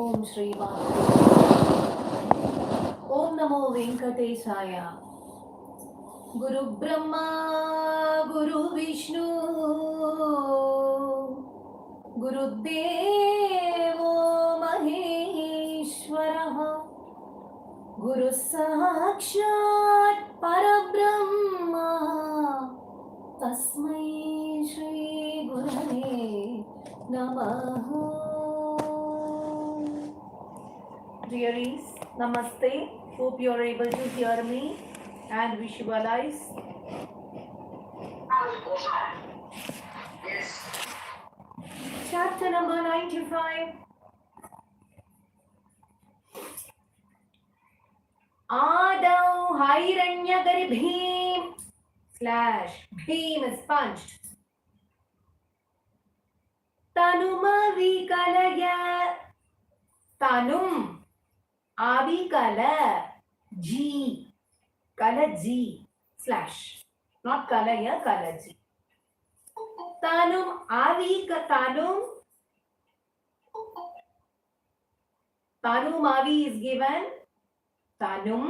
Om Sree Om Namo Venkatesaya. Guru Brahma, Guru Vishnu, Guru Devo Maheshwaraha, Guru Sakshat Parabrahma, Tasmai Shri Gurave Namaha. Dearies, Namaste. Hope you are able to hear me and visualize. Yes. Chapter number 95. Adau Hiranyagarbhim / Bhim is punched. Tanuma Vikalaya. Tanum Avikala G. Kala G / not kala here, kala G. Tanum Avika Tanum. Tanum Avi is given. Tanum,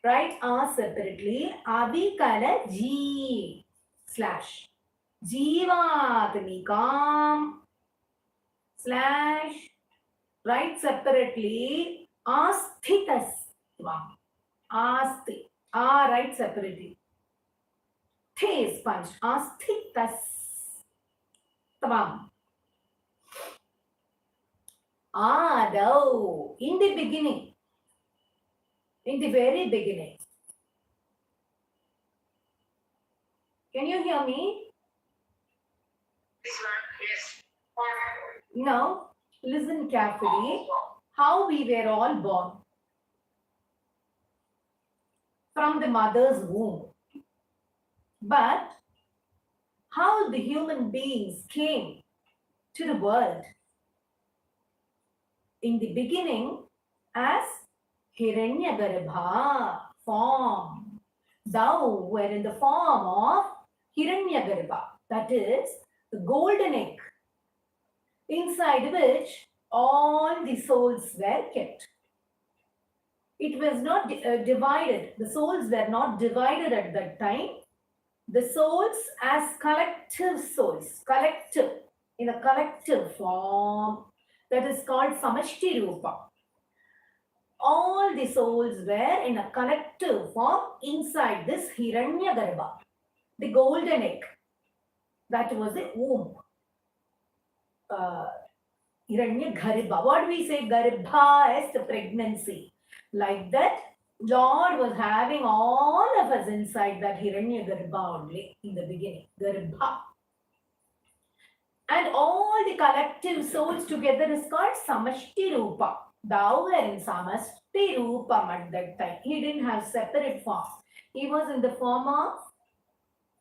write A separately. Avikala G / Jivatmikam / write separately. Asthitas. Asti. Write separately. The is punched. Asthitas. Tavam. Adau. In the beginning. In the very beginning. Can you hear me? Yes. Now, listen carefully. How we were all born. From the mother's womb. But how the human beings came to the world. In the beginning, as Hiranyagarbha form. Thou were in the form of Hiranyagarbha, that is, the golden egg, inside which all the souls were kept. It was not divided. The souls were not divided at that time. The souls as collective souls, collective, in a collective form, that is called Samashti Rupa. All the souls were in a collective form inside this Hiranyagarbha, the golden egg. That was the womb. Hiranyagarbha. What do we say? Garbha is the pregnancy. Like that, Lord was having all of us inside that Hiranyagarbha only in the beginning. Garbha. And all the collective souls together is called Samashti Rupa. Thou were in Samashti Rupam at that time. He didn't have separate form. He was in the form of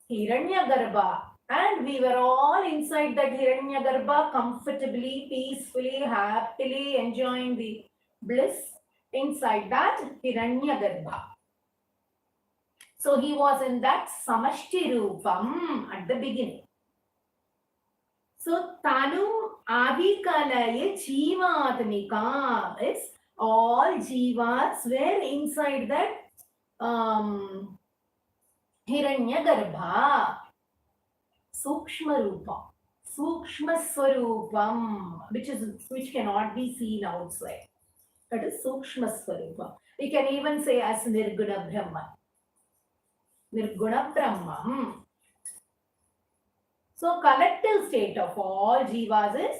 Hiranyagarbha. And we were all inside that Hiranyagarbha comfortably, peacefully, happily enjoying the bliss inside that Hiranyagarbha. So he was in that Samashti Rupam at the beginning. So Tanum Avikalaya Jivatmika is all Jivas were inside that Hiranyagarbha. Sukshma Rupa. Sukshma Swarupam, which cannot be seen outside. That is Sukshma Swarupa. We can even say as Nirguna Brahman. Nirguna Brahman. So collective state of all jivas is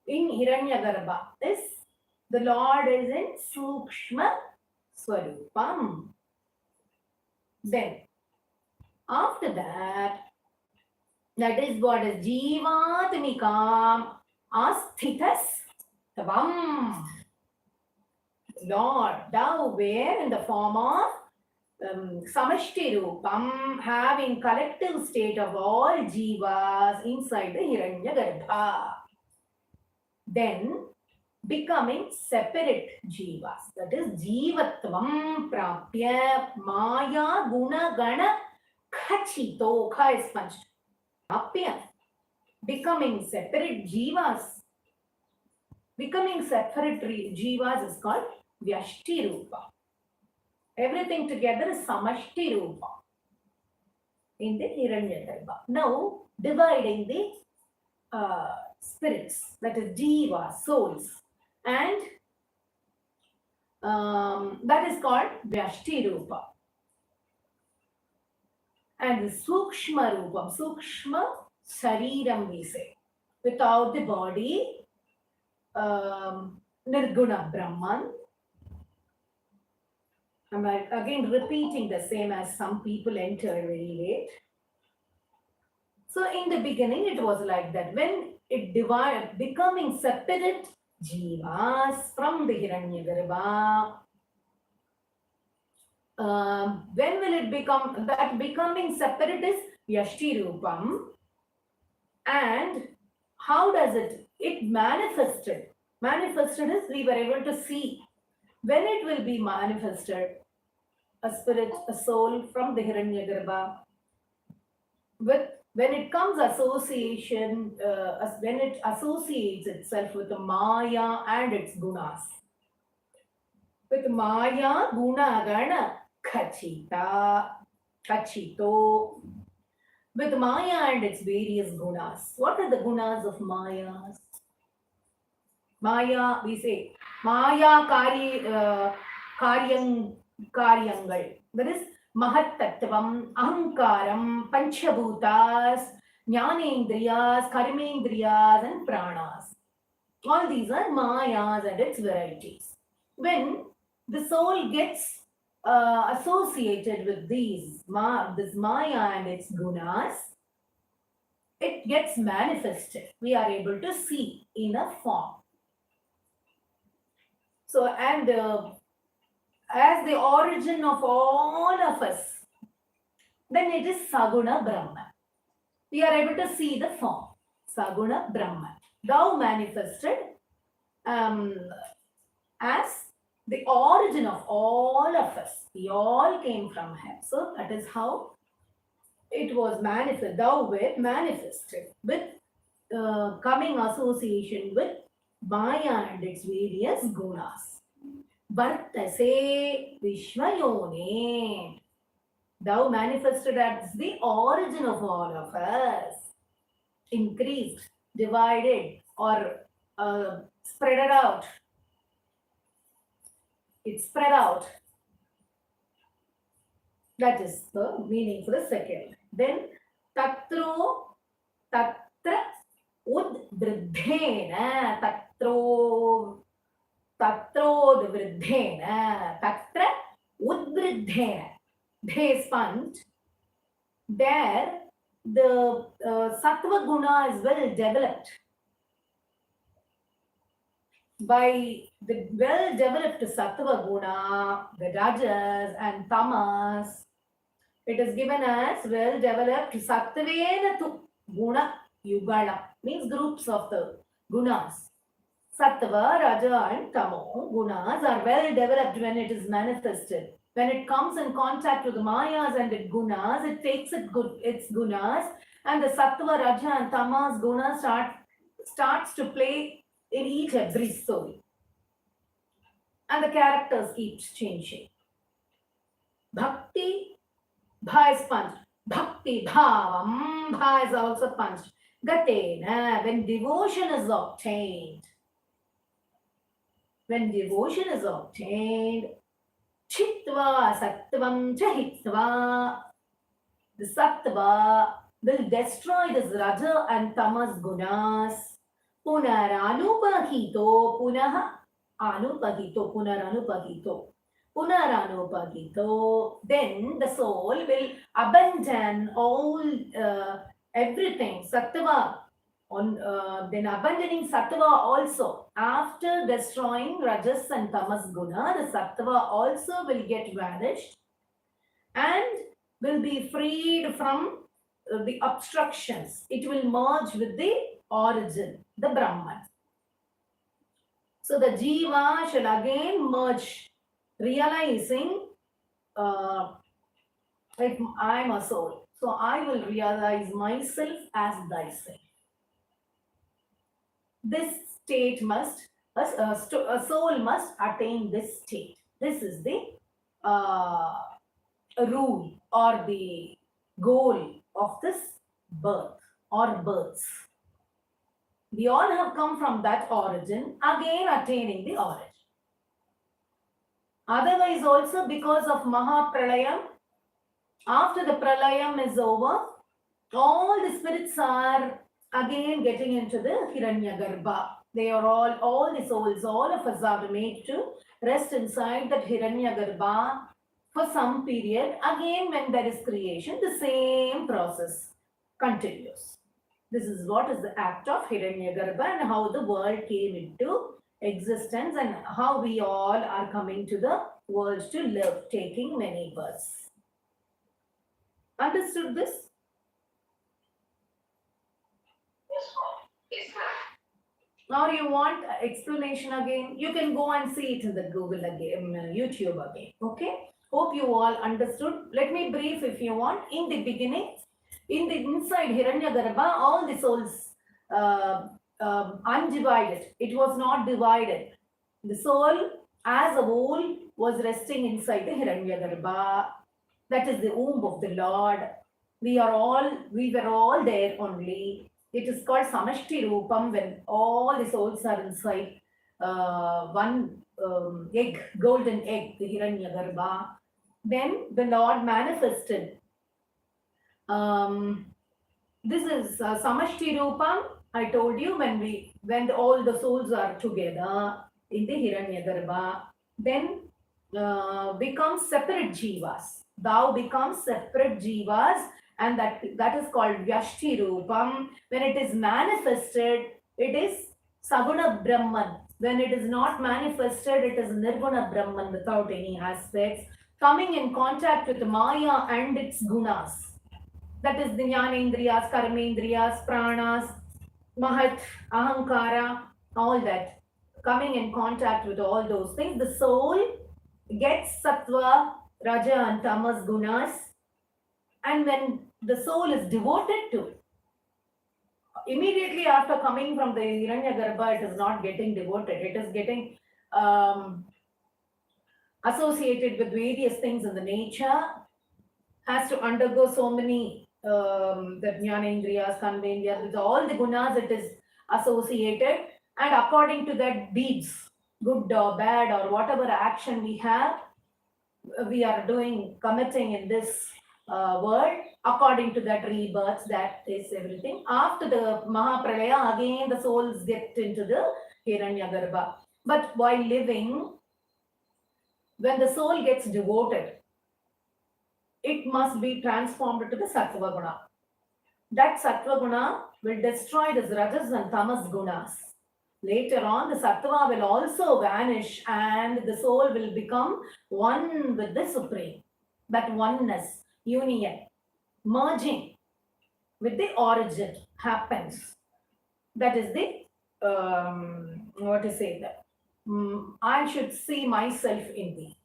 in Hiranyagarbha. The Lord is in Sukshma Swarupam. Then, after that is what is Jivatmikam Asthitas Tavam. Lord, thou were in the form of Samashti Rupam, having collective state of all jivas inside the Hiranyagarbha. Then becoming separate jivas, that is Jivatvam Prapya Maya Guna Gana Khachito. Kha is punched. Prapya, becoming separate jivas. becoming separate jivas is called Vyashti Rupa. Everything together is Samashti Rupa in the Hiranyagarbha. Now, dividing the spirits, that is jiva, souls, and that is called Vyashti Rupa. And the Sukshma Rupam, Sukshma Shariram we say, without the body, Nirguna Brahman. I'm again repeating the same as some people enter very late. So in the beginning, it was like that. When it divided, becoming separate jivas from the Hiranyagarbha, when will it become, that becoming separate is Yashti Rupam. And how does it manifested? Manifested is we were able to see. When it will be manifested, a spirit, a soul from the Hiranyagarbha, when it comes association, when it associates itself with the Maya and its gunas. With Maya, Guna, Gana, Kachita, Kachito. With Maya and its various gunas. What are the gunas of Maya? Maya, we say, Maya Karyangal. That is Mahat Tattvam, Ahankaram, Panchabhutas, Jnanendriyas, Karmendriyas, and Pranas. All these are Mayas and its varieties. When the soul gets associated with this Maya and its gunas, it gets manifested. We are able to see in a form. So, and as the origin of all of us, then it is Saguna Brahman. We are able to see the form. Saguna Brahman. Thou manifested as the origin of all of us. We all came from him. So that is how it was manifested. Thou were manifested with coming association with Maya and its various gunas. Vartase Vishwayone. Thou manifested as the origin of all of us. Increased, divided, or spread out. It spread out. That is the meaning for the second. Then Tatro, Tatra Udvriddhena, Tatro Vriddhena, Tatra Udvriddhena. They sponge. There the Sattva Guna is well developed. By the well-developed Sattva Guna, the Rajas and Tamas, it is given as well-developed Sattvena tu Guna Yugala, means groups of the Gunas. Sattva, Raja and Tamo Gunas are well-developed when it is manifested. When it comes in contact with the Mayas and its Gunas, it takes its Gunas, and the Sattva, Raja and Tamas Guna starts to play in each every soul. And the characters keeps changing. Bhakti, Bha is punched. Bhakti, Bhavam, Bha is also punched. Gatena, when devotion is obtained. When devotion is obtained, Chitva, Sattvam, Chahitva. The Sattva will destroy this Raja and Tamas Gunas. Punaranupahito, Punaha Anupahito, Punaranupahito. Then the soul will abandon all everything, Sattva, then abandoning Sattva also. After destroying Rajas and Tamas Guna, the Sattva also will get vanished and will be freed from the obstructions. It will merge with the origin, the Brahman. So the Jiva shall again merge, realizing if I am a soul, so I will realize myself as thyself. This state must A soul must attain this state. This is the rule or the goal of this birth or births. We all have come from that origin, again attaining the origin. Otherwise also because of Mahapralayam, after the Pralayam is over, all the spirits are again getting into the Hiranyagarbha. They are all the souls, all of us are made to rest inside that Hiranyagarbha for some period. Again, when there is creation, the same process continues. This is what is the act of Hiranyagarbha and how the world came into existence and how we all are coming to the world to live, taking many births. Understood this? Yes, ma'am. Now you want explanation again? You can go and see it in the Google again, YouTube again. Okay? Hope you all understood. Let me brief if you want. In the beginning, inside Hiranyagarbha, all the souls undivided. It was not divided. The soul as a whole was resting inside the Hiranyagarbha. That is the womb of the Lord. We were all there only. It is called Samashti Rupam when all the souls are inside one egg, golden egg, the Hiranyagarbha. Then the Lord manifested. This is Samashti Rupam. I told you when all the souls are together in the Hiranyagarbha, then becomes separate jivas. Thou becomes separate jivas, and that is called Vyashti Rupam. When it is manifested, it is Saguna Brahman. When it is not manifested, it is Nirguna Brahman without any aspects, coming in contact with Maya and its gunas. That is the Jnanendriyas, Karmendriyas, Pranas, Mahat, Ahankara, all that. Coming in contact with all those things, the soul gets Sattva, Raja and Tamas gunas, and when the soul is devoted to it, immediately after coming from the Hiranyagarbha, it is not getting devoted. It is getting associated with various things in the nature, has to undergo so many the Jnanendriyas, Karmendriyas, with all the gunas it is associated, and according to that deeds, good or bad or whatever action we are committing in this world, according to that rebirth, that is everything. After the Mahapralaya, again the souls get into the Hiranyagarbha. But while living, when the soul gets devoted, it must be transformed to the Sattva Guna. That Sattva Guna will destroy the Rajas and Tamas Gunas. Later on, the Sattva will also vanish and the soul will become one with the Supreme. That oneness, union, merging with the origin happens. That is the, what to say that? I should see myself in thee.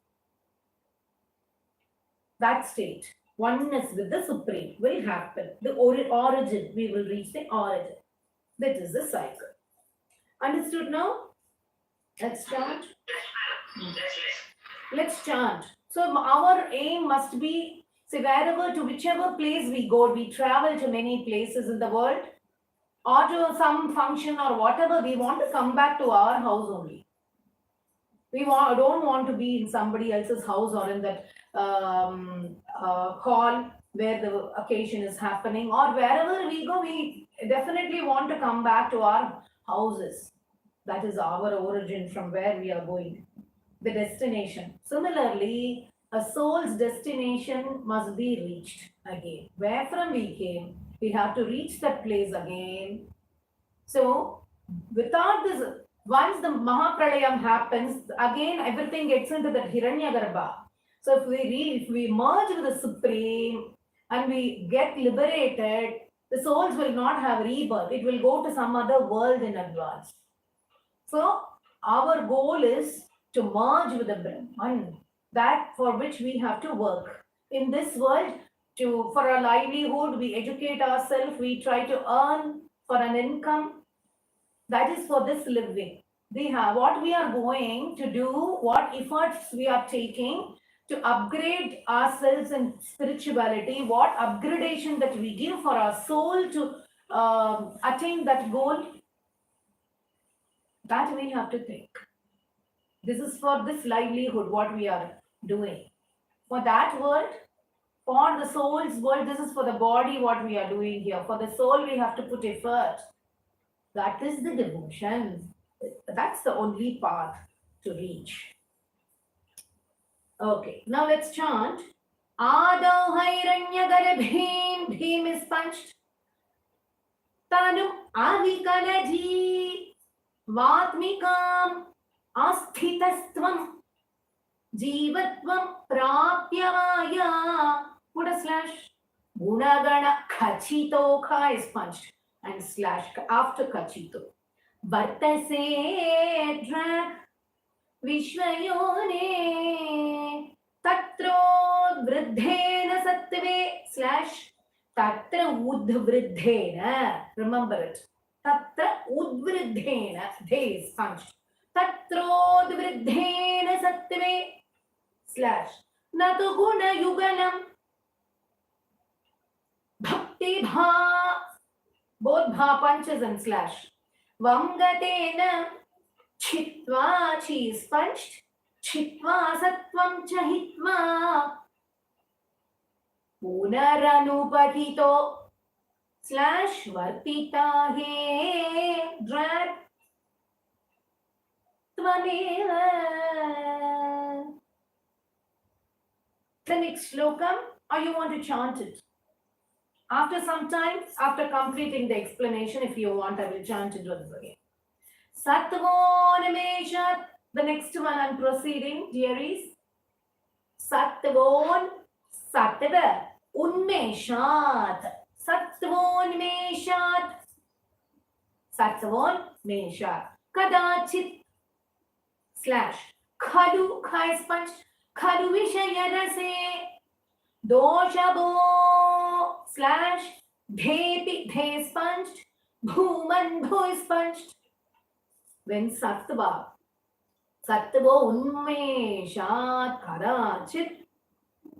That state, oneness with the Supreme will happen. The origin, we will reach the origin. That is the cycle. Understood now? Let's chant. Let's chant. So our aim must be, see, to whichever place we go, we travel to many places in the world, or to some function or whatever, we want to come back to our house only. We don't want to be in somebody else's house or in that hall where the occasion is happening, or wherever we go, we definitely want to come back to our houses. That is our origin, from where we are going, the destination. Similarly, a soul's destination must be reached again. Where from we came, we have to reach that place again. So without this, once the Mahapralayam happens, again everything gets into that Hiranyagarbha. So if we merge with the Supreme and we get liberated, the souls will not have rebirth. It will go to some other world in advance. So our goal is to merge with the Brahman, that for which we have to work. In this world, for a livelihood, we educate ourselves, we try to earn for an income. That is for this living. what we are going to do, what efforts we are taking to upgrade ourselves in spirituality, what upgradation that we give for our soul to attain that goal, that we have to think. This is for this livelihood, what we are doing. For that world, for the soul's world, this is for the body, what we are doing here. For the soul, we have to put effort. That is the devotion. That's the only path to reach. Okay, now let's chant. Adau Hairanyagarbhim, Bhim is punched. Tanum Avikalaji, Vatmikam, Asthitastvam, Jivatvam, Prapyavaya, put a slash. Gunagana Kachitoka is punched and slash after Kachito. Vartase drag Vishwayone Tatro Vridhena Sattve slash Tatra Udvridhena. Remember it. Tatra Udvridhena. They is punched. Tatro Udvridhena Sattve slash Natu Guna Yuganam Bhakti Bha. Both Bha punches and slash. Vamgatena Chitva, she is punched. Chitva Sattvam Chahitva. Punaranupatito slash Vartita he drag Tvameva. The next slokam, or you want to chant it? After some time, after completing the explanation, if you want, I will chant it once again. Sattvanameshat. The next one I'm proceeding, dearies. Sattvan, sattva, unmeshat. Sattvanmeshat. Sattvanmeshat. Kadachit slash khalu, kha is punched. Khalu vishayarase. Doshabo slash dhepi, dhe is punched. Bhuman, bhu is punched. When sattva unmeshat kadachit,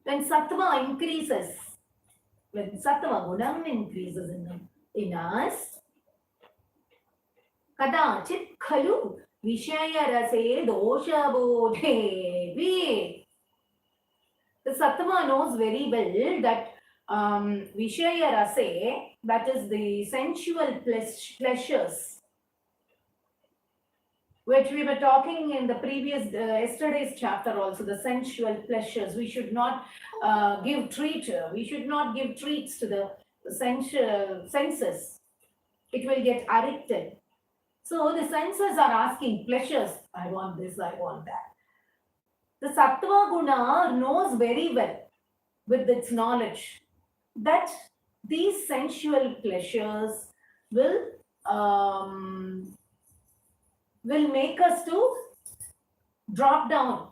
when sattva increases, when sattva gunam increases in us, kadachit khalu vishaya rase dosha bodhe. The sattva knows very well that vishaya rase, that is the sensual pleasures, which we were talking in the previous, yesterday's chapter also, the sensual pleasures. We should not give treat, we should not give treats to the senses. It will get addicted. So the senses are asking pleasures. I want this, I want that. The sattva guna knows very well with its knowledge that these sensual pleasures will make us to drop down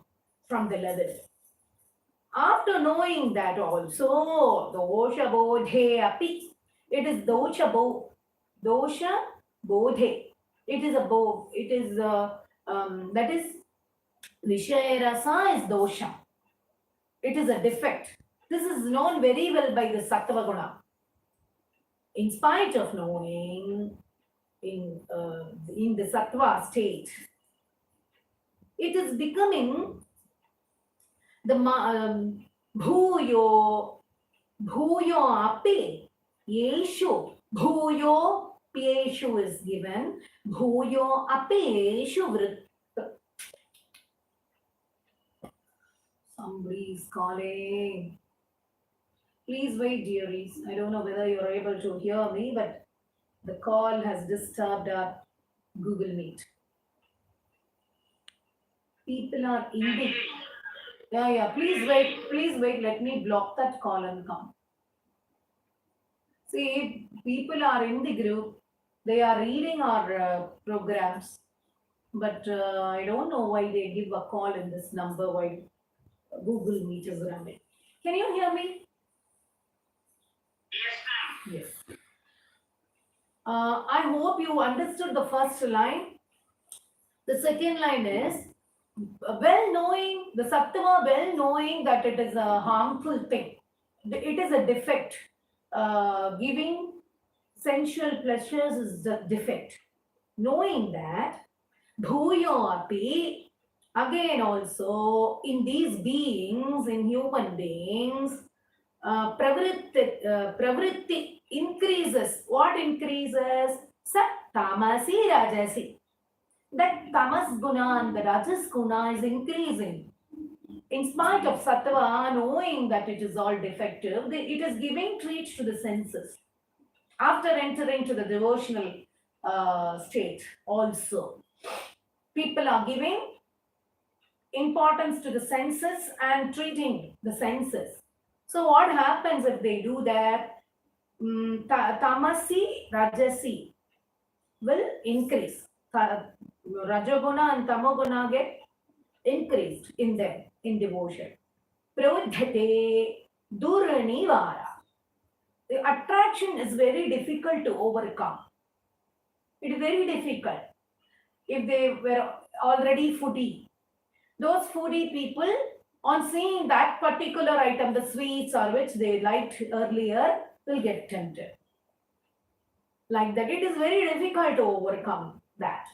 from the level. After knowing that also, dosha bodhe api, it is dosha bodhe. It is a bo. It is that is vishaya rasa is dosha. It is a defect. This is known very well by the sattva guna. In spite of knowing, in the sattva state, it is becoming the bhuyo api yeshu, bhuyo pyeshu is given, bhuyo api yeshu vrit. Somebody is calling. Please wait, dearies. I don't know whether you're able to hear me, but the call has disturbed our Google Meet. People are in the... Yeah. Please wait. Let me block that call and come. See, people are in the group. They are reading our programs. But I don't know why they give a call in this number, why Google Meet is running. Can you hear me? Yes. I hope you understood the first line. The second line is well knowing, the sattva well knowing that it is a harmful thing. It is a defect. Giving sensual pleasures is the defect. Knowing that, bhuyo api, again also in these beings, in human beings, pravritti increases. What increases? Sat tamasi rajasi. That tamas guna and the rajas guna is increasing. In spite of sattva knowing that it is all defective, it is giving treat to the senses. After entering to the devotional state also, people are giving importance to the senses and treating the senses. So what happens if they do that? Tamasi, rajasi will increase. Rajaguna and tamoguna get increased in them, in devotion. Prodhate duranivara. The attraction is very difficult to overcome. It is very difficult. If they were already foodie, those foodie people, on seeing that particular item, the sweets or which they liked earlier, will get tempted. Like that, it is very difficult to overcome that.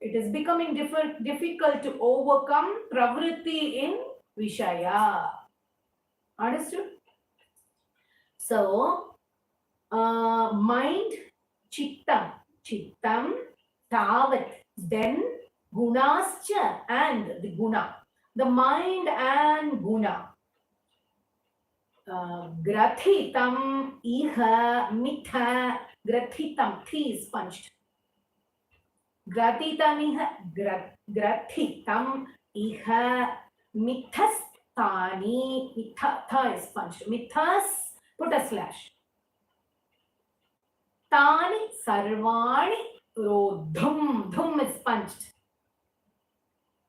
It is becoming difficult to overcome pravritti in vishaya. Understood? So, mind, chittam, tavat, then gunascha and the guna. The mind and guna. Grathitam, iha, mitha, grathitam, thi is punched. Grathitam iha, mithastani, mitha is punched. Mithas, put a slash. Tani sarvani rodhum, dhum is punched.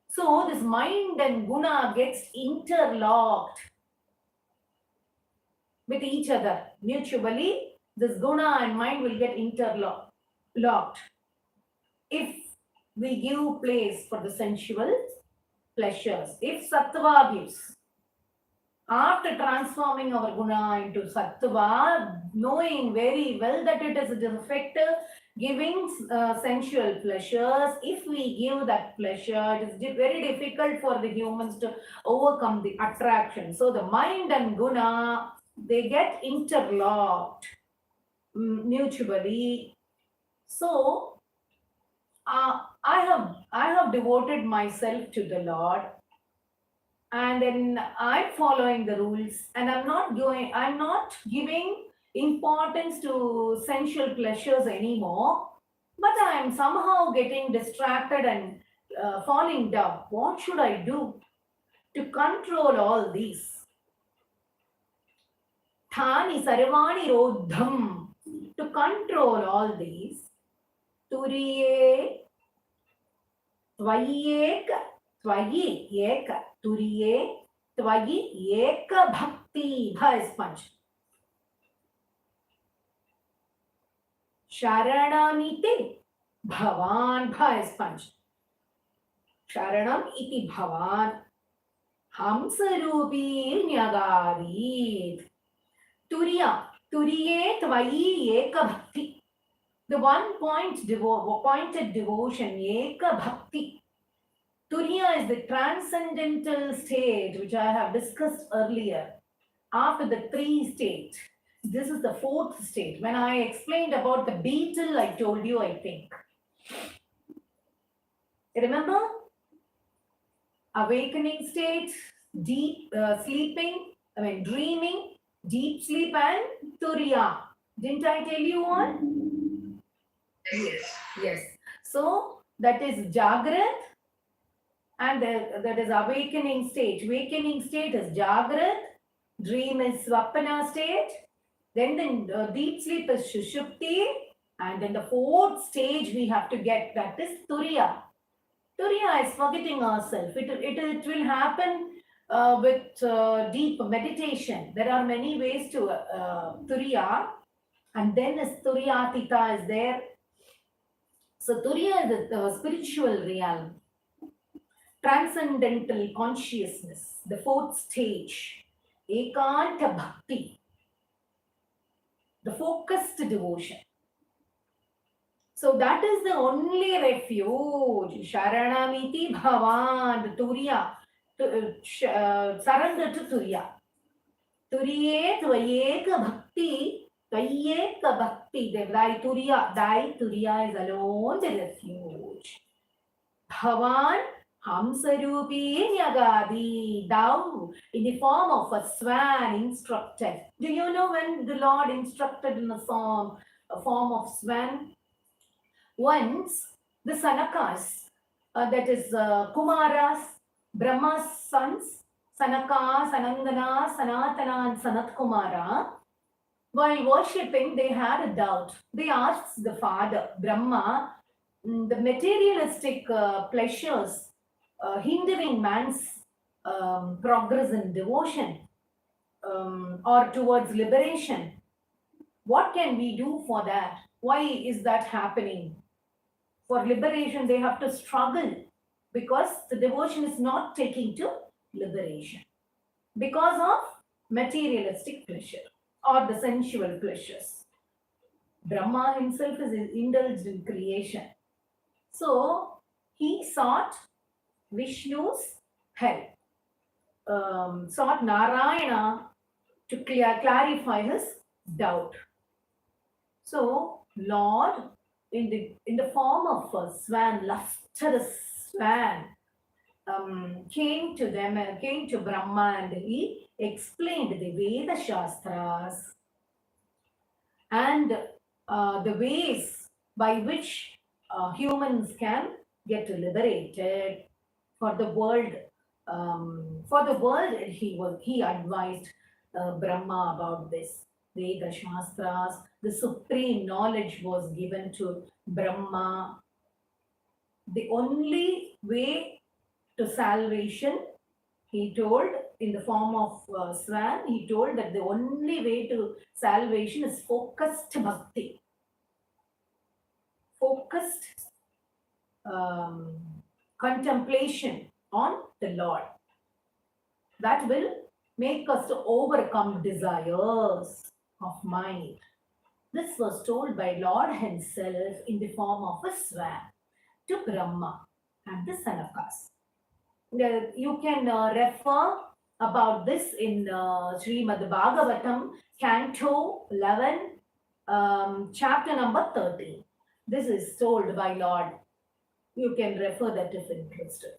So this mind and guna gets interlocked with each other. Mutually, this guna and mind will get interlocked. If we give place for the sensual pleasures, if sattva gives, after transforming our guna into sattva, knowing very well that it is a defective, giving sensual pleasures, if we give that pleasure, it is very difficult for the humans to overcome the attraction. So the mind and guna, they get interlocked mutually. So I have devoted myself to the Lord, and then I'm following the rules, and I'm not giving importance to sensual pleasures anymore, but I am somehow getting distracted and falling down. What should I do to control all these? Thani sarvani rodham. To control all these, turiye tvayi eka, turiye tvayi eka bhakti, bha is punched. Sharanam iti bhavan, bha is punched. Sharanam iti bhavan, hamsarupi nyagarit. Turiye tvayi eka bhakti. The pointed devotion, eka bhakti. Turiya is the transcendental state which I have discussed earlier. After the 3 states, this is the 4th state. When I explained about the beetle, I told you, I think. Remember? Awakening state, deep sleeping, dreaming, deep sleep, and turiya. Didn't I tell you one? Yes. So that is Jagrat, and that is awakening state. Awakening state is Jagrat, dream is Swapana state, then the deep sleep is Shushupti, and then the 4th stage we have to get, that is Turiya. Turiya is forgetting ourselves. It will happen with deep meditation. There are many ways to Turiya, and then this Turiyatita is there. So Turiya is the spiritual realm, transcendental consciousness, the fourth stage, Ekanta Bhakti, the focused devotion. So that is the only refuge. Sharanamiti Bhavan, the Turiya, surrender to Turiya. Turiye Tvayeka Bhakti, Tvayeka Bhakti, thy Turiya is alone the refuge. Bhavan Hamsarupi Nyagadi, thou in the form of a swan instructed. Do you know when the Lord instructed in a form of swan? Once the Sanakas, that is Kumaras, Brahma's sons, Sanaka, Sanandana, Sanatana, and Sanat Kumara, while worshipping, they had a doubt. They asked the father, Brahma, the materialistic pleasures hindering man's progress in devotion or towards liberation. What can we do for that? Why is that happening? For liberation, they have to struggle because the devotion is not taking to liberation because of materialistic pleasure or the sensual pleasures. Brahma himself is indulged in creation. So he sought Vishnu's help, sought Narayana to clarify his doubt. So Lord, in the form of a swan, lustrous swan, came to Brahma, and he explained the Veda Shastras and the ways by which humans can get liberated for the world. He advised Brahma about this. Veda Shastras, the supreme knowledge was given to Brahma. The only way to salvation, he told, in the form of swan, he told that the only way to salvation is focused bhakti. Focused contemplation on the Lord. That will make us to overcome desires of mind. This was told by Lord himself in the form of a swan to Brahma and the Sanakas. You can refer about this in Srimad Bhagavatam, Canto 11, chapter number 13. This is told by Lord. You can refer that if interested.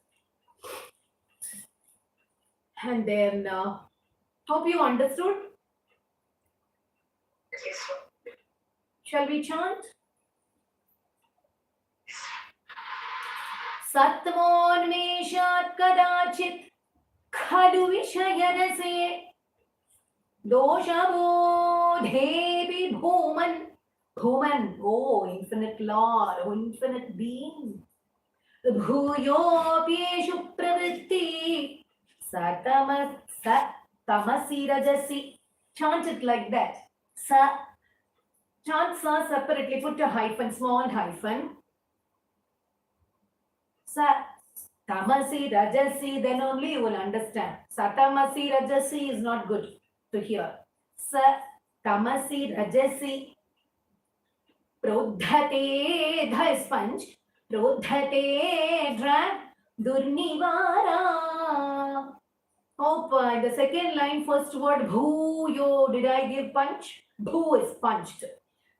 And then, hope you understood. Shall we chant? Satmonmeshat kadachit khadu vishayarase doshabodhebi bhuman. Bhuman, oh infinite Lord, oh infinite being. Bhuyopyeshu pravritti tamasi rajasi. Chant it like that. Chant sa separately, put a hyphen, small hyphen. Tamasi rajasi, then only you will understand. Satamasi rajasi is not good to hear. Tamasi rajasi. Prodhate, dha is sponge. Prodhate, drag, durnivara. Hope the second line, first word, bhuyo, did I give punch? Bhu is punched.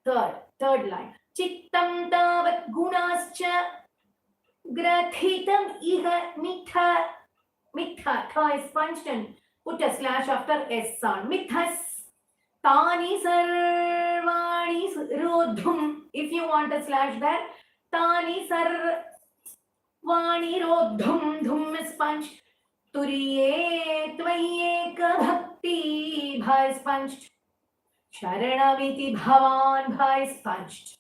Third line. Chittam tavat gunascha grathitam iha mitha. Mitha, tha is punched and put a slash after S sound. Mithas tani sarvani rodhum. If you want a slash there, tani sarvani rodhum. Dhum is punched. Turiye tvayeka bhakti, bha is punched. Sharanamiti bhavan, bha is punched.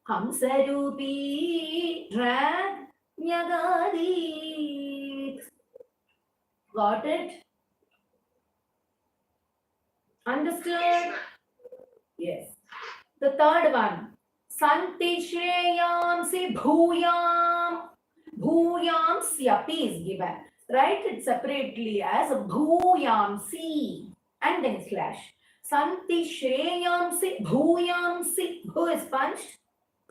Hamsarupi drag nyagadi. Got it? Understood? Yes. The third one. Santi Shreyamsi Bhuyam. Bhuyamsyapi is given. Write it separately as Bhuyamsi and then slash. Santi Shreyamsi Bhuyamsi. Who is punched?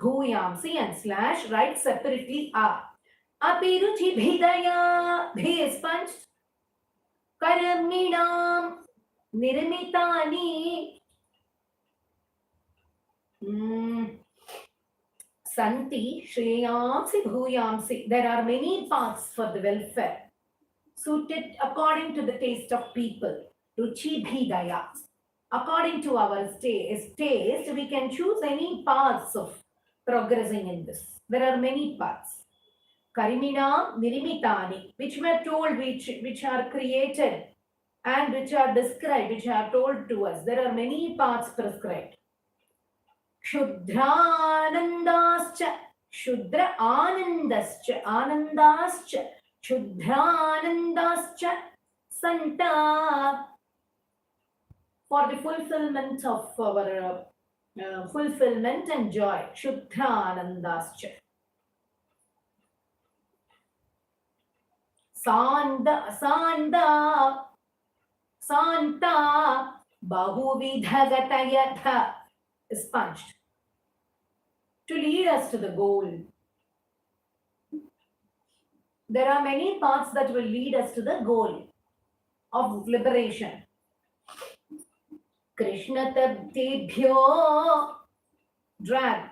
Bhuyamsi and slash. Write separately A. Apiruchi Bhidaya. Bhi is punched. Karaminam Nirmitani. Santi, Shreyamsi, Bhuyamsi. There are many paths for the welfare, suited according to the taste of people. Ruchi Bhidaya. According to our taste, we can choose any paths of progressing in this. There are many paths. Karimina Nirimitani, which were told, which are created and which are described, which are told to us. There are many paths prescribed. Shudranandascha, Shudra Anandascha, Anandascha, Shudranandascha, Santa, for the fulfillment of our fulfillment and joy. Shudranandascha. Santa, Bahuvidhagatayatha is punched to lead us to the goal. There are many paths that will lead us to the goal of liberation. Krishna tebhyo, drag.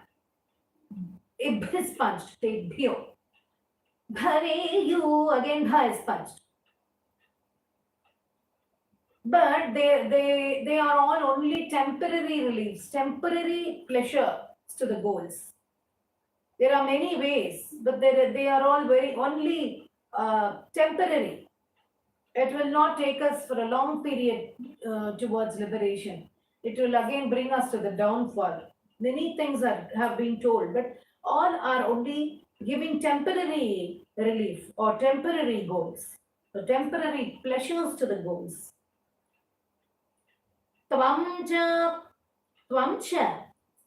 Ib is punched. Tebhyo. Bhareyu, again bha is punched. But they are all only temporary reliefs, temporary pleasure to the goals. There are many ways, but they are all only temporary. It will not take us for a long period towards liberation. It will again bring us to the downfall. Many things have been told, but all are only giving temporary relief or temporary goals, or temporary pleasures to the goals. Tvamcha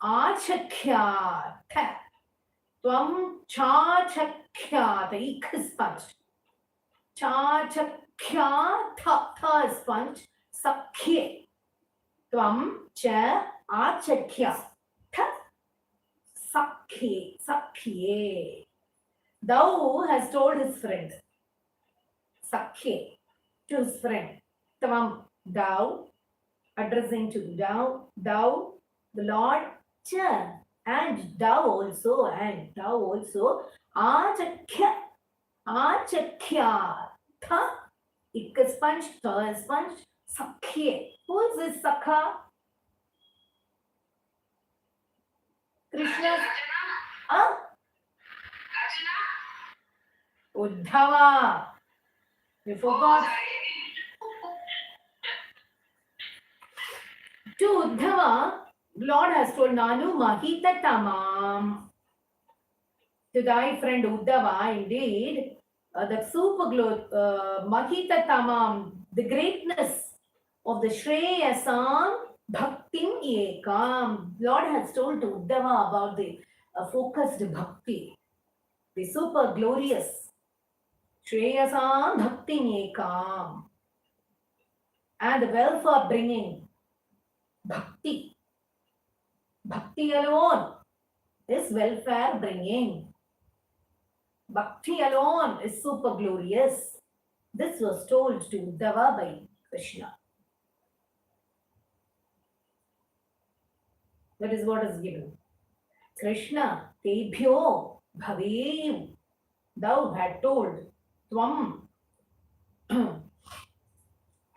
achakhyata. Tvam chachakhyata. Ik is punched. Chachakhyata. Tha is punched. Sakhye. Tvam cha achakhyata. Sakhye. Sakhye. Thou has told his friend. Sakhye. To his friend. Tvam. Thou. Addressing to thou, the Lord, cha, and thou also, achakya, tha, ik is punched, tha is punched, sakhye. Who is this sakha? Krishna. Uddhava. You forgot. To Uddhava, Lord has told Nanu Mahita Tamam. To thy friend Uddhava, indeed, the super glow, Mahita Tamam, the greatness of the Shreyasam Bhaktim Ekam. Lord has told to Uddhava about the focused bhakti, the super glorious Shreyasam Bhaktim Ekam, and the welfare bringing Bhakti. Bhakti alone is welfare bringing. Bhakti alone is super glorious. This was told to Uddhava by Krishna. That is what is given. Krishna, tebhyo bhavev. Thou had told, tvam,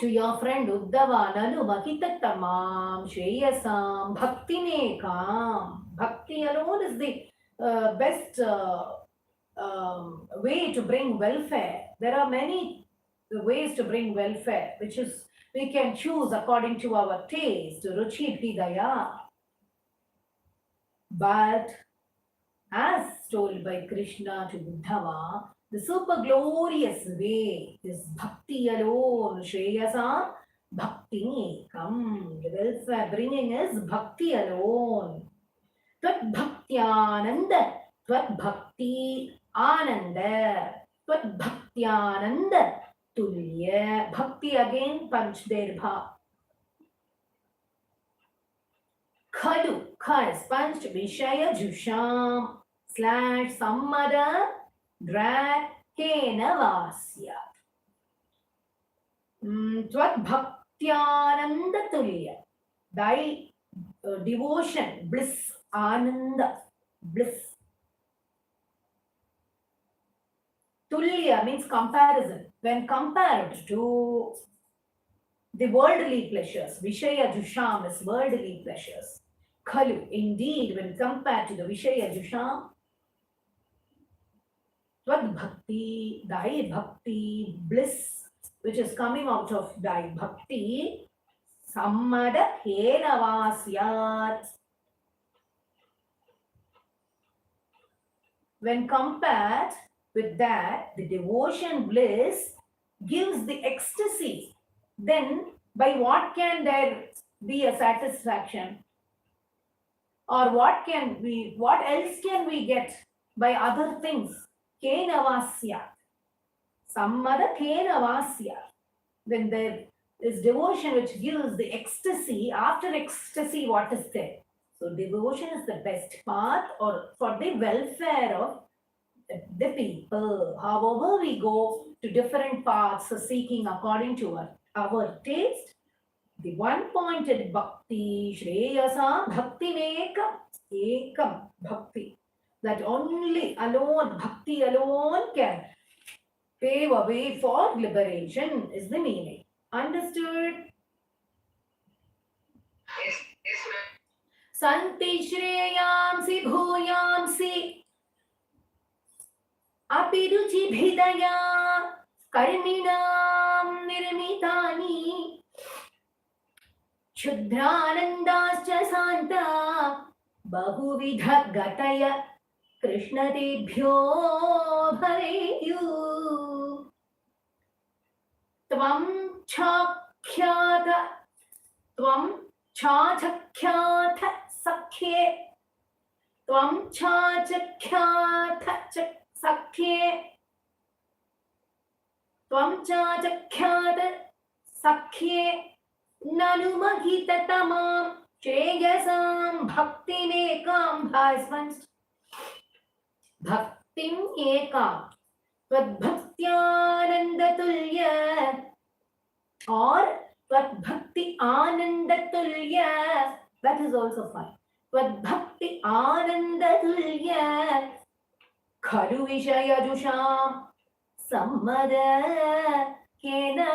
to your friend Uddhava, Nanu Mahitatamam, Shreyasam, Bhaktinekam. Bhakti alone is the best way to bring welfare. There are many ways to bring welfare, which is we can choose according to our taste, Ruchi Bhidaya. But as told by Krishna to Uddhava, the super glorious way is bhakti alone. Shreyasa bhakti ekam. The welfare bringing is bhakti alone. Tvat bhaktyananda, tvat bhakti ananda, tvat bhaktyananda tulya. Bhakti again, panch there bha. Khalu, kha is panch, vishaya jusham, slash sammada, drag, kena vasya. Tvat bhaktyananda tulya. Thy devotion, bliss, ananda, bliss. Tulya means comparison. When compared to the worldly pleasures, Vishaya Jusham is worldly pleasures. Khalu, indeed, when compared to the Vishaya Jusham, Tvad Bhakti, thy Bhakti, bliss, which is coming out of thy Bhakti, Sammada Hena Vasyat. When compared with that, the devotion bliss gives the ecstasy. Then, by what can there be a satisfaction? Or what else can we get by other things? Kena vasya. Sammada kena vasya. When there is devotion which gives the ecstasy, after ecstasy, what is there? So devotion is the best path or for the welfare of the people. However, we go to different paths seeking according to our taste. The one-pointed bhakti, shreyasa, bhakti ekam bhakti. That only alone, bhakti alone can pave a way for liberation is the meaning. Understood? Yes, ma'am. Santi shreyamsi bhuyamsi apiruchi bhidaya karminam nirmitani Shudranandascha santa bahuvidha gataya krishnadebhyo bhareyu tvam chakhyatha sakhye tvam chakhyatha sakhye tvam chakhyatha sakhye nanumahitatamam Sheyasam bhaktim ekam bhasvans bhaktim ekam tvad bhaktyananda tulya or tvad bhakti ananda tulya, that is also fine. Tvad bhakti ananda tulya khalu vishaya jusham sammada kena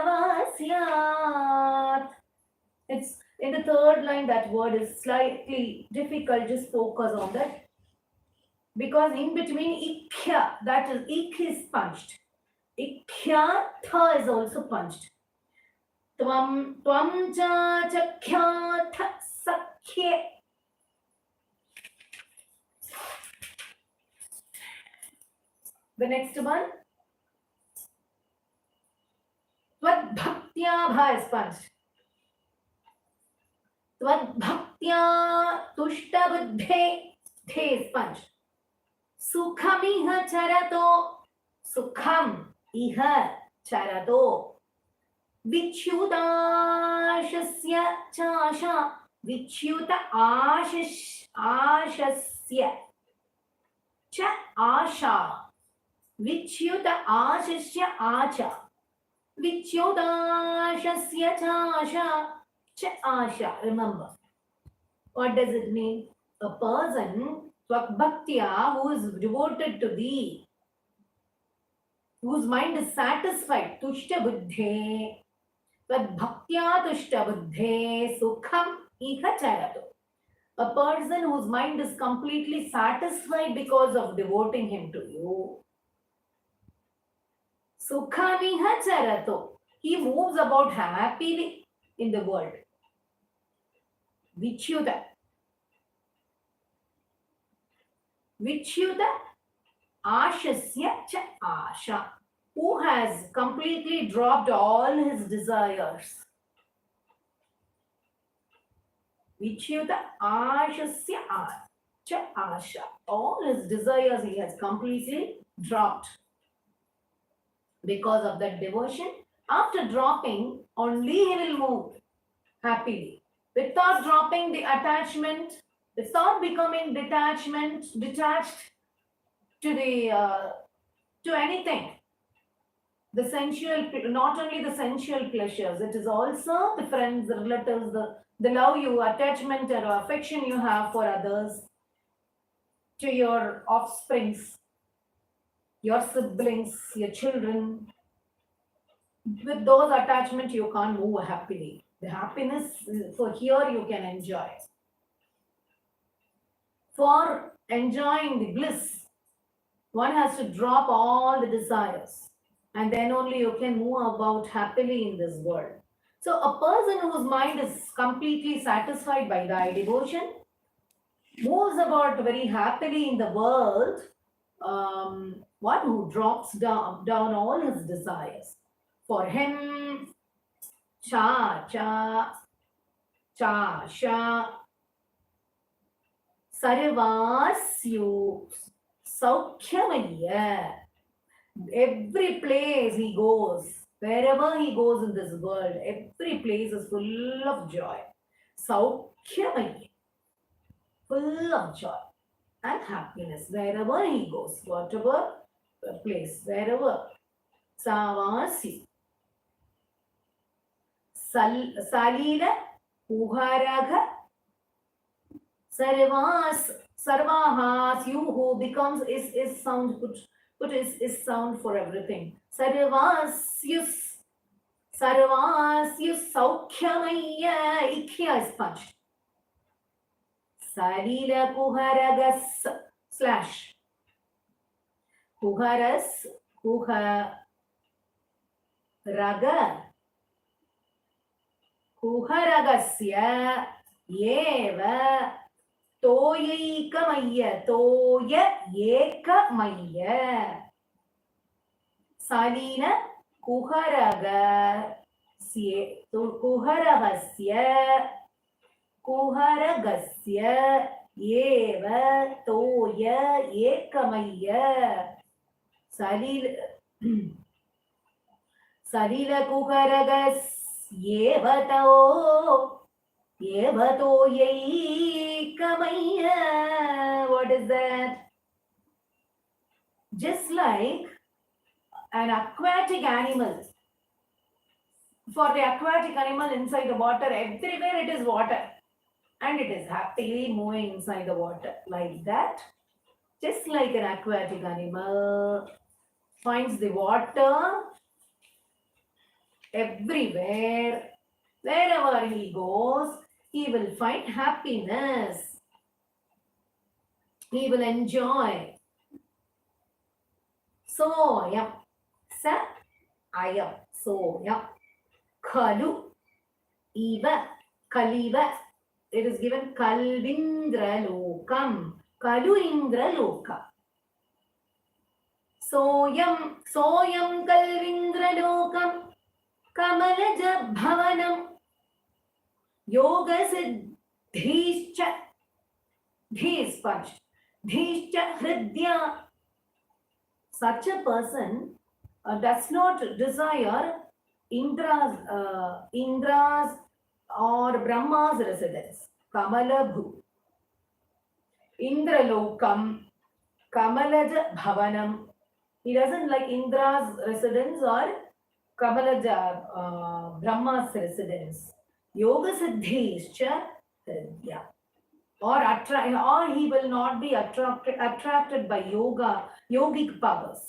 vasyat. It's in the third line, that word is slightly difficult, just focus on that. Because in between ikhya, that is ik is punched. Ikhya, tha is also punched. Tvam cha chakhya tha sakhye. The next one. Tvad bhaktya bha is punched. Tvad bhaktya tushta buddhe, the is punched. Sukham iha charato, sukham iha charato. Vichyudashasya chasha, vichyuta ashasya cha asha, vichyuta ashasya acha, vichyudashasya chasha cha asha. Remember, what does it mean? A person Bhaktya, who is devoted to thee, whose mind is satisfied, tushta buddhe, bhaktya tushta buddhe, sukham iha charato. A person whose mind is completely satisfied because of devoting him to you. Sukham iha charato. He moves about happily in the world. Vichyuta. Vichyuta ashasya cha asha, who has completely dropped all his desires. Vichyuta ashasya cha asha. All his desires he has completely dropped because of that devotion. After dropping, only he will move happily without dropping the attachment, without becoming detached to the to anything. The sensual, not only the sensual pleasures, it is also the friends, the relatives, the love you, attachment or affection you have for others, to your offsprings, your siblings, your children. With those attachments, you can't move happily. The happiness for here you can enjoy. For enjoying the bliss, one has to drop all the desires, and then only you can move about happily in this world. So a person whose mind is completely satisfied by thy devotion moves about very happily in the world. One who drops down all his desires. For him, cha cha cha sha sarvasyu saukhyamaya. Every place he goes, wherever he goes in this world, every place is full of joy. Saukhyamaya, full of joy and happiness wherever he goes, whatever place, wherever. Savasi. Salila Uharaga Sarvahas, you who becomes is sound, put is sound for everything. Sarvasyus Saukhyamaya, Ikhya is punched. Salila Kuharagas slash Kuharas Kuharaga Kuharagasya Yeva Toyaikamaya Toya Yekamaya Salina Kuharagasya Yeva Toya Yekamaya Salila Kuharagas Yevato Yeikamaya. What is that? Just like an aquatic animal. For the aquatic animal inside the water, everywhere it is water. And it is happily moving inside the water. Like that. Just like an aquatic animal finds the water everywhere. Wherever he goes, he will find happiness. He will enjoy. Soyam. Sa ayam. Soyam. Kalu. Iva. Kaliva. It is given Kalvindra Lokam. Kalu Indra Loka. Soyam Kalvindra Lokam. Kamalaja Bhavanam Yoga Siddhischa Dhis punched Dhischa Hridya. Such a person does not desire Indra's or Brahma's residence. Kamalabhu Indra Lokam Kamalaja Bhavanam. He doesn't like Indra's residence or Kamalaja, Brahma's residence. Yoga Siddhischa Hridya. Or he will not be attracted by yogic powers.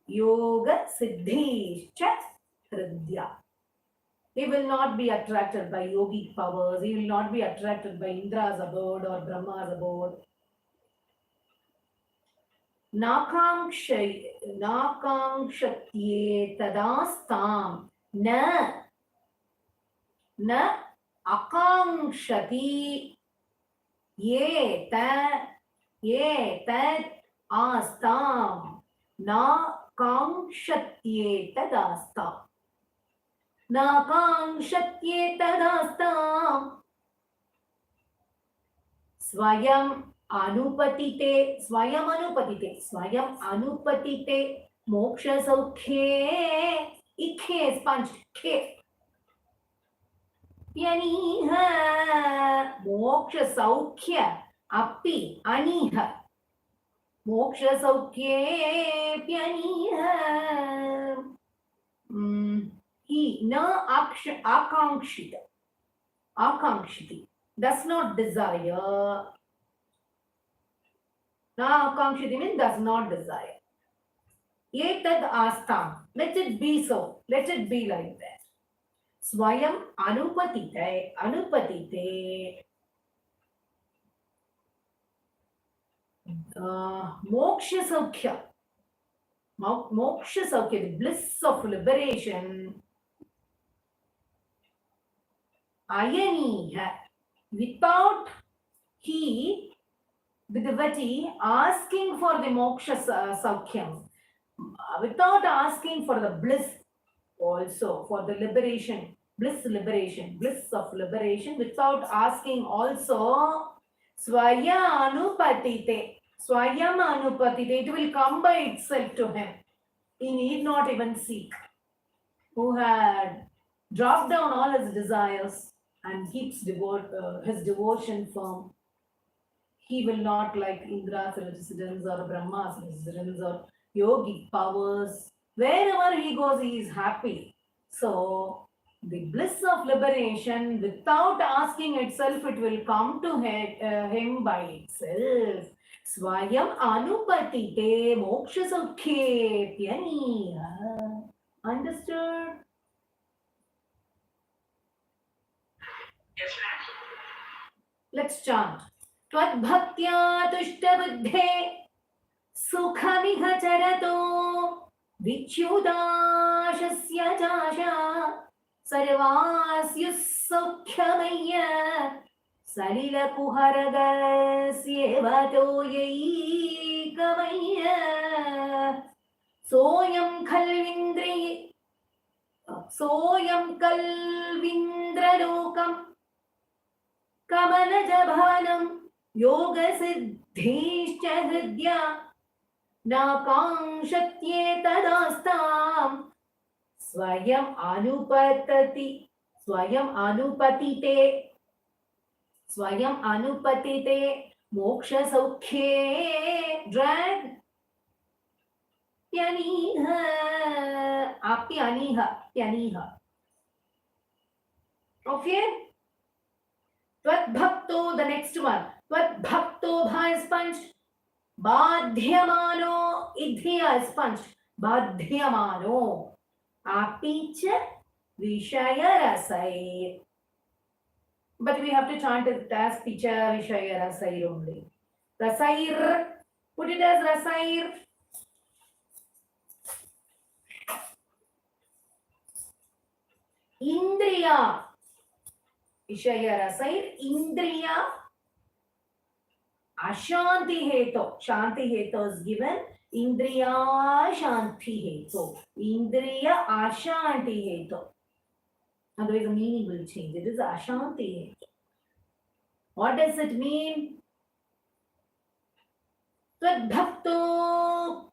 Yoga Siddhischa Hridya. He will not be attracted by yogic powers. He will not be attracted by Indra's abode or Brahma's abode. Nakangshatye tadastam na akangshati ye tad astam nakangshatye tadastam nakangshatye tadastam Swayam Anupatite, Swayam Anupatite, Swayam Anupatite, Moksha Saukhe, Ikhe is punched, K. Pyaniha, Moksha Saukhya, Api, Aniha. Moksha Saukhe, Pyaniha. He, na Akankshita, Akankshiti, does not desire. Na Akankshiti means does not desire. Etad Astam, let it be so, let it be like that. Swayam Anupatite, Anupatite. Moksha Saukhya. Moksha Saukhya, the bliss of liberation. Ayaniha, without he, the devotee, asking for the moksha saukhyam, without asking for the bliss also, for the liberation, bliss of liberation, without asking also, swaya anupatite, it will come by itself to him. He need not even seek. Who had dropped down all his desires and keeps his devotion firm. He will not like Indra's residence or Brahma's residence or yogic powers. Wherever he goes, he is happy. So, the bliss of liberation, without asking itself, it will come to him by itself. Swayam anupatite moksha saukhe pyaniha. Understood? Yes, ma'am. Let's chant. Tvad-bhaktya tushta-buddhe sukhamiha charato vichyudashasya jasha sarvasyus-saukhyamaya salila-puharagasyevato yaikamaya soyam kalvindralokam Kamalajabhanam yoga siddhishcha hridya nakangshatye tadastam swayam anupatite moksha saukhe drag pyaniha pyaniha. Okay. Tvat bhakto, the next one. Tvat bhakto bha is punched. Badhyamano, idhiya is punched. Badhyamano. Apicha vishaya rasai. But we have to chant it as picha vishaya rasai only. Rasair. Put it as rasair. Indriya. Vishaya rasair, indriya, ashanti heto. Shanti heto is given. Indriya shanti heto. Indriya ashanti heto. Otherwise the meaning will change. It is ashanti heto. What does it mean? Tvad bhakto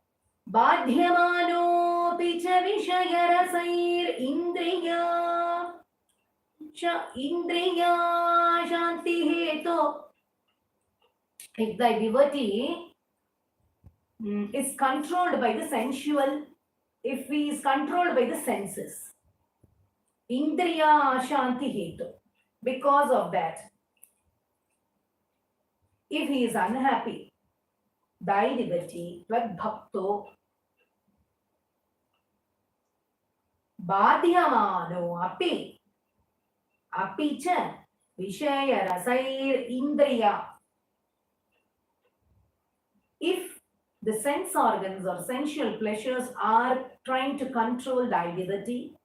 badhyamano picha vishaya rasair indriya. Indriya shanti heto. If the devotee is controlled by the sensual, if he is controlled by the senses, Indriya shanti heto. Because of that, if he is unhappy, thy devotee, tvad bhakto, badhyamano api. Apicha vishaya rasair indriya. If the sense organs or sensual pleasures are trying to control thy devotee,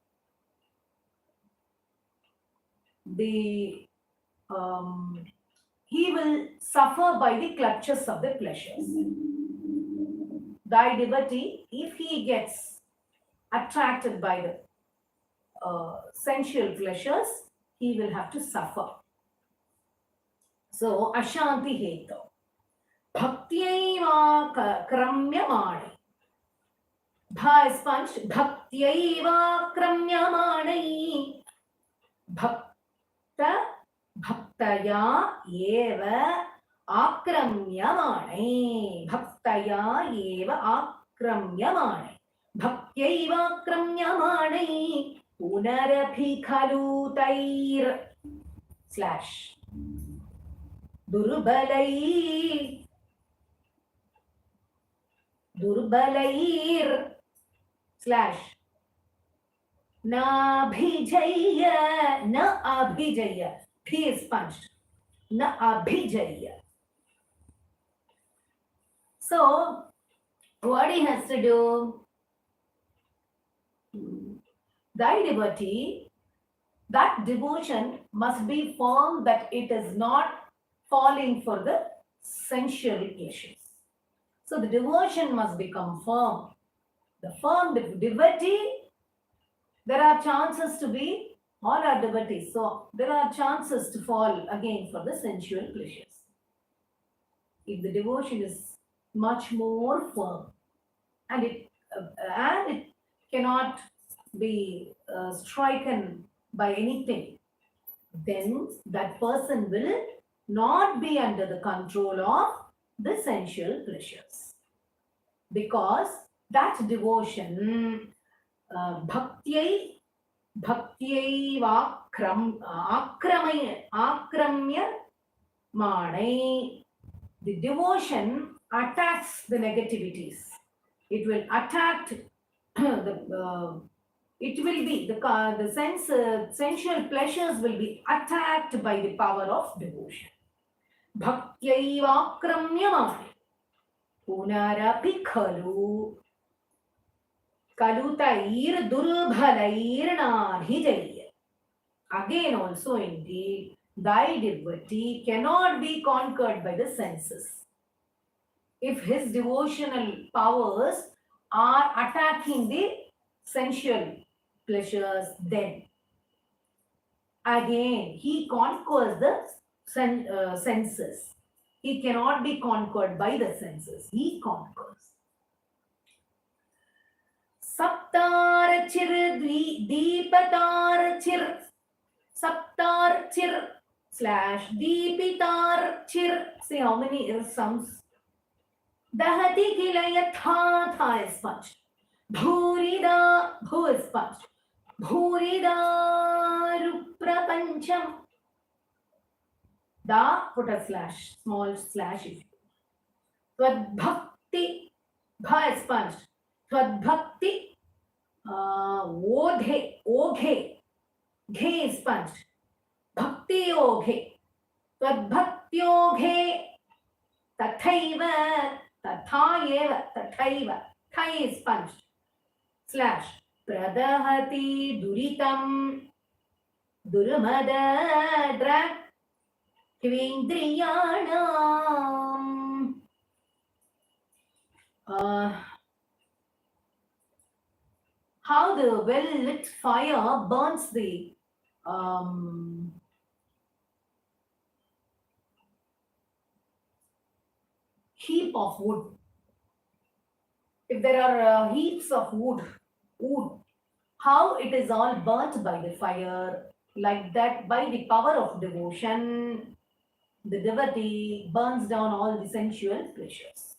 he will suffer by the clutches of the pleasures. Thy devotee, if he gets attracted by the sensual pleasures, he will have to suffer. So, Ashanti Heto. Bhaktiyaiva kramyamane. Bha is punched. Bhaktiyaiva kramyamane. Bhakta, bhaktaya eva akramyamane. Bhaktaya eva akramyamane. Bhaktiyaiva akramyamane. Punarapi khalu tair. Slash. Durbalai. Durbalair slash na abhijaya. P is punched. Na abhijaya. So, what he has to do? Thy devotee, that devotion must be firm that it is not falling for the sensual pleasures. So the devotion must become firm. The firm devotee, there are chances to be, all are devotees, so there are chances to fall again for the sensual pleasures. If the devotion is much more firm and it cannot be stricken by anything, then that person will not be under the control of the sensual pleasures, because that devotion bhaktiyai akramya mane, the devotion attacks the negativities. It will attack it will be the sensual pleasures will be attacked by the power of devotion. Bhaktyaivakramyamane punarapi khalu kalutair durbhalair nadhijaya. Again also indeed, thy devotee cannot be conquered by the senses. If his devotional powers are attacking the sensual pleasures, then again he conquers the senses. He cannot be conquered by the senses. He conquers. Saptar chir deepatar chir. Saptar chir slash deepitar chir. See how many sums. Dahati kilaya tha is punched. Bhurida, bhu is punched. Bhurida ruprapancham. Da, put a slash, small slash if you. Tvad-bhakti, bha is punched. Tvad-bhakti, odhe, oghe, ghe is punched. Bhakti oghe, tvad-bhakti oghe, tathaiva, tathayeva, tathaiva, thai is punched. Slash, pradahati duritam, durmadadra. Kvindriyanam. How the well-lit fire burns the heap of wood. If there are heaps of wood, how it is all burnt by the fire, like that by the power of devotion, the devotee burns down all the sensual pleasures.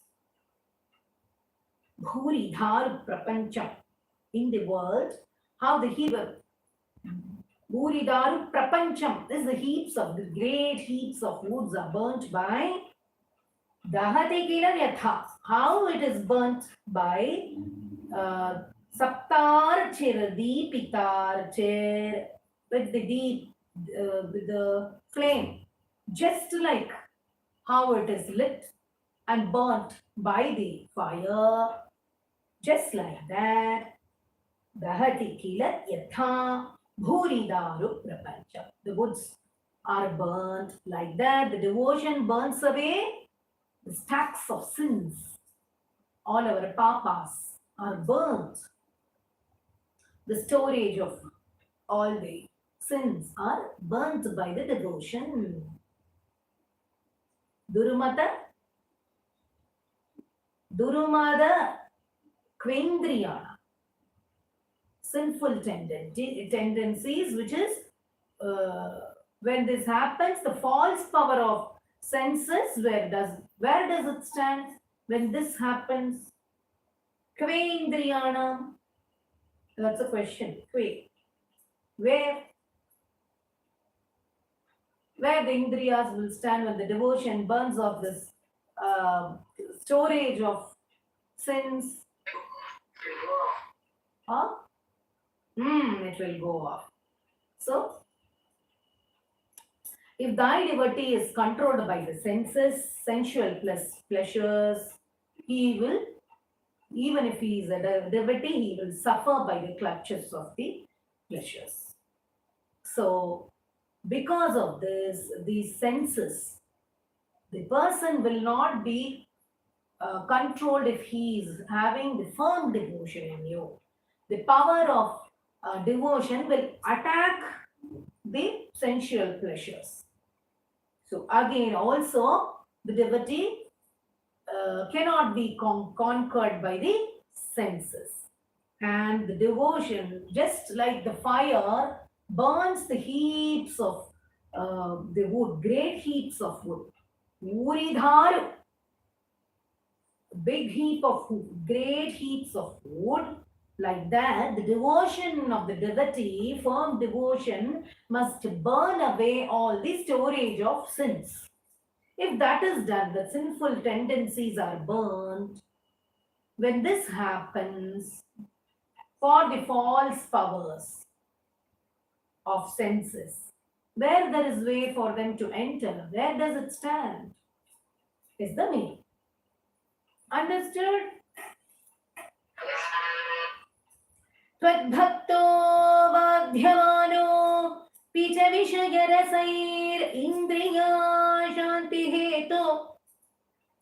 Bhuri dharu prapancham. In the world, how the heap of Bhuri dharu prapancham is the heaps of the great heaps of woods are burnt by dahate kila yatha. How it is burnt by saptar chir deepitar chir, with the deep with the flame. Just like how it is lit and burnt by the fire, just like that, dahati kila yatha bhuridaru prapancham. The woods are burnt like that. The devotion burns away the stacks of sins. All our papas are burnt. The storage of all the sins are burnt by the devotion. Durumada Kvendriyana. Sinful tendencies, which is when this happens, the false power of senses, where does it stand when this happens? Kvendriyana. That's a question. Where the indriyas will stand when the devotion burns off this storage of sins? Huh? It will go off. So, if thy devotee is controlled by the senses, sensual pleasures, he will, even if he is a devotee, he will suffer by the clutches of the pleasures. So, because of this, these senses, the person will not be controlled if he is having the firm devotion in you. The power of devotion will attack the sensual pleasures. So again, also the devotee cannot be conquered by the senses. And the devotion, just like the fire burns the heaps of the wood, great heaps of wood. Uridharu, big heap of wood, great heaps of wood. Like that, the devotion of the devotee, firm devotion, must burn away all the storage of sins. If that is done, the sinful tendencies are burned. When this happens, for the false powers of senses, where there is way for them to enter, where does it stand? Is the meaning. Understood? Tvadbhakto vadhyamano picha vishayarasair indriya shanti heto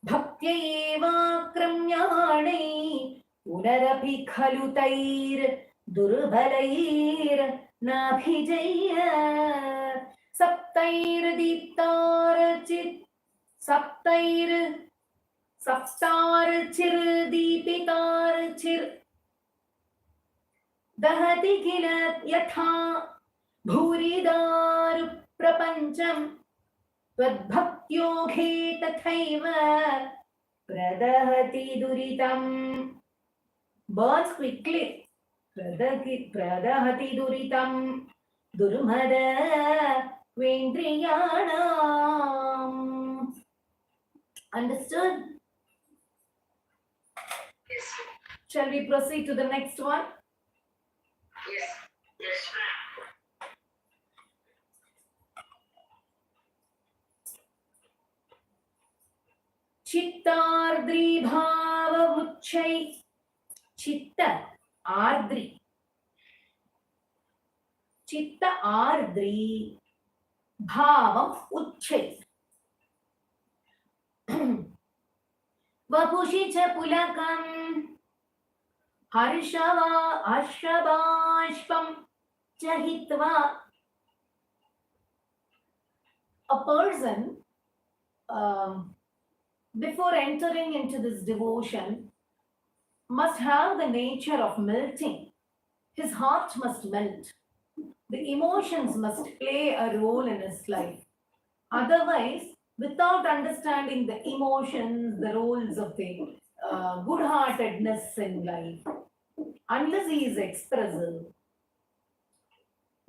bhaktyaeva kramyane punarapi khalutair durbalair nabhijaya saptair deeptar chit saptar chir deepitar chir दहति किल यथा भूरिदारु प्रपञ्चम् त्वद्भक्त्योगे तथैव प्रदहति दुरितम्. Burns quickly. प्रदहति दुरितम् दुर्मद क्वेन्द्रियाणाम्. Understood? Yes. Shall we proceed to the next one? Yes. Yes, ma'am. चित्तार्द्री भावमुच्चै. चित्त आर्द्री. चित्त आर्द्री भावम उच्चै. वपुषि च पुलकम् हर्षबाष्पं च हित्वा. A person, before entering into this devotion, must have the nature of melting. His heart must melt. The emotions must play a role in his life. Otherwise, without understanding the emotions, the roles of the good-heartedness in life, unless he is expressive,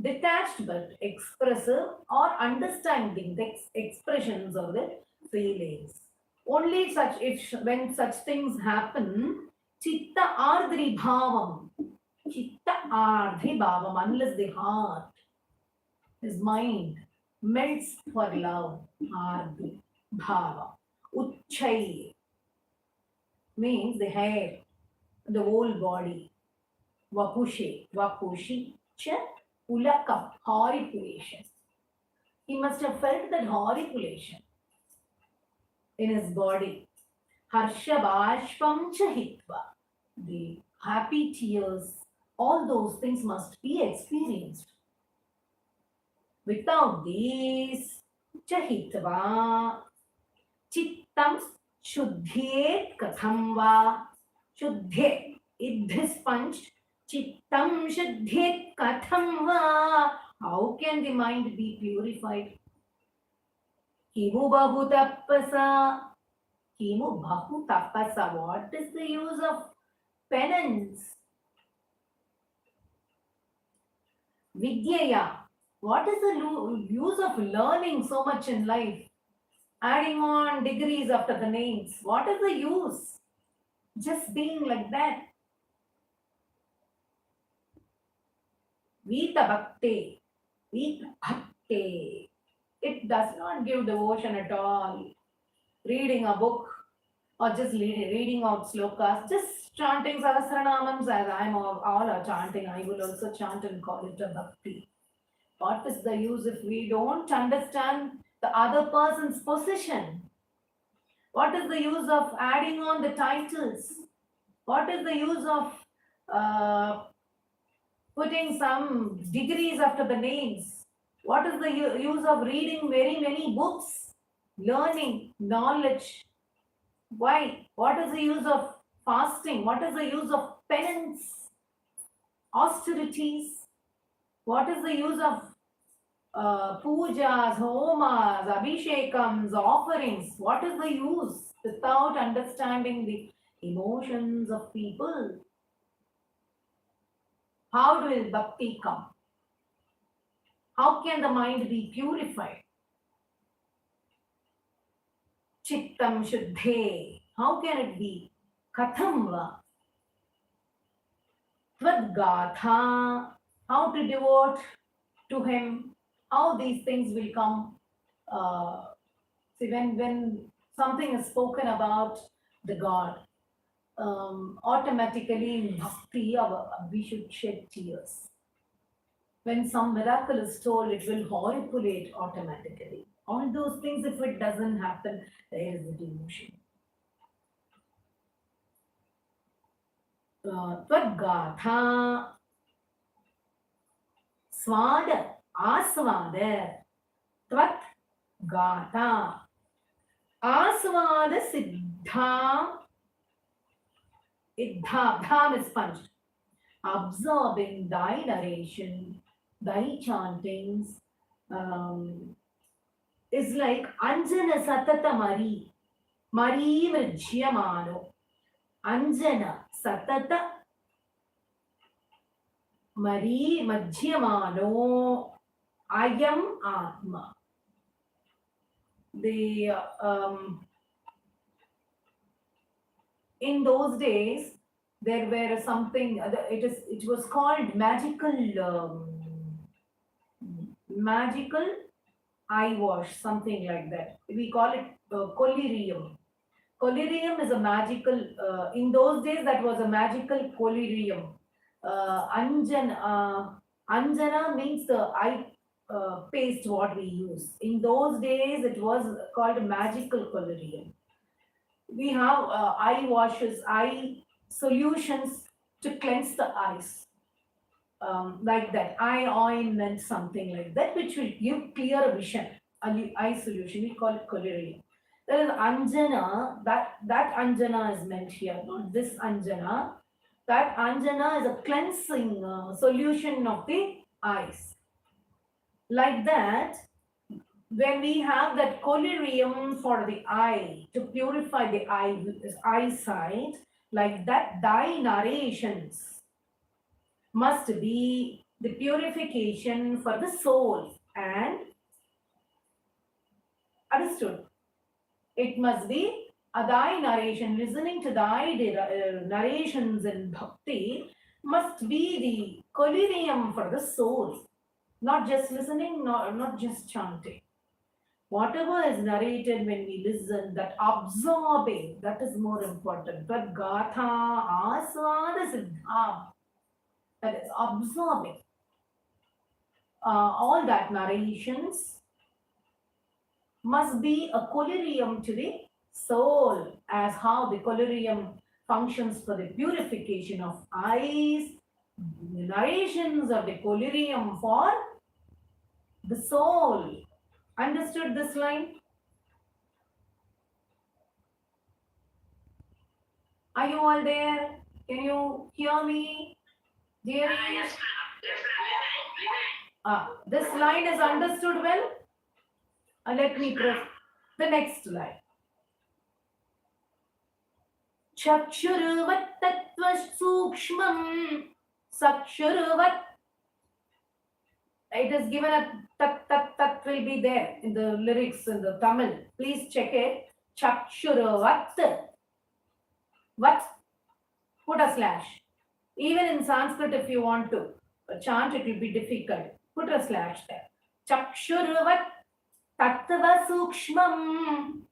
detached but expressive, or understanding the expressions of the feelings, only when such things happen, chitta ardri bhavam, unless the heart, his mind melts for love, ardri bhava, uchchai means the hair, the whole body, vapushi cha pulakam, horripilation. He must have felt that horripilation in his body. Harshabashpam cha hitva, the happy tears, all those things must be experienced. Without these, cha hitva, Chittam shuddhyet katham va. Shuddhyet. It is punched. Chittam shuddhyet katham va. How can the mind be purified? Kimu bahu tapasa. Kimu bahu tapasa. What is the use of penance? Vidyaya. What is the use of learning so much in life? Adding on degrees after the names. What is the use? Just being like that. Vita bhakti. Vita bhakti. It does not give devotion at all. Reading a book or just reading out shlokas, just chanting Sahasranamams as I'm all are chanting. I will also chant and call it a bhakti. What is the use if we don't understand the other person's position? What is the use of adding on the titles? What is the use of putting some degrees after the names? What is the use of reading very many books, learning, knowledge? Why? What is the use of fasting? What is the use of penance, austerities? What is the use of pujas, homas, abhishekams, offerings? What is the use without understanding the emotions of people? How will bhakti come? How can the mind be purified? Chittam shuddhe. How can it be? Katham va? Tvad how to devote to him, how these things will come. See, when something is spoken about the God, automatically in bhakti, we should shed tears. When some miracle is told, it will horripilate automatically. All those things, if it doesn't happen, there is the devotion. Tvad Swada, Aswada, Tvat Gata, Aswada Siddha, Dham is punched. Absorbing thy narration, thy chantings, is like Anjana Satata Mari, Mari Vrijyamano, Anjana Satata Mari Madhyamano Ayam Atma. In those days, there were something. It was called magical eye wash, something like that. We call it collyrium. Collyrium is a magical. In those days, that was a magical collyrium. Anjana means the eye paste what we use. In those days, it was called magical collyrium. We have eye washes, eye solutions to cleanse the eyes. Like that, eye ointment, something like that, which will give clear vision. Eye solution, we call it collyrium. There is Anjana, that Anjana is meant here, not this Anjana. That Anjana is a cleansing solution of the eyes. Like that, when we have that collyrium for the eye, to purify the eyesight, like that, thy narrations must be the purification for the soul. And understood, it must be thy narration, listening to thy narrations in bhakti must be the collyrium for the soul. Not just listening, not just chanting. Whatever is narrated when we listen, that absorbing, that is more important. But gatha, aswada siddha, that is absorbing. All that narrations must be a collyrium to the soul, as how the collyrium functions for the purification of eyes. The narrations of the collyrium for the soul. Understood this line? Are you all there? Can you hear me? Dear? Yes, ma'am. Yes, ma'am. This line is understood well? Let me press the next line. Chakshurvat tattva sukshmam sakshurvat. It is given a tat will be there in the lyrics in the Tamil. Please check it. Chakshurvat. What? Put a slash. Even in Sanskrit, if you want to chant, it will be difficult. Put a slash there. Chakshurvat tattva sukshmam.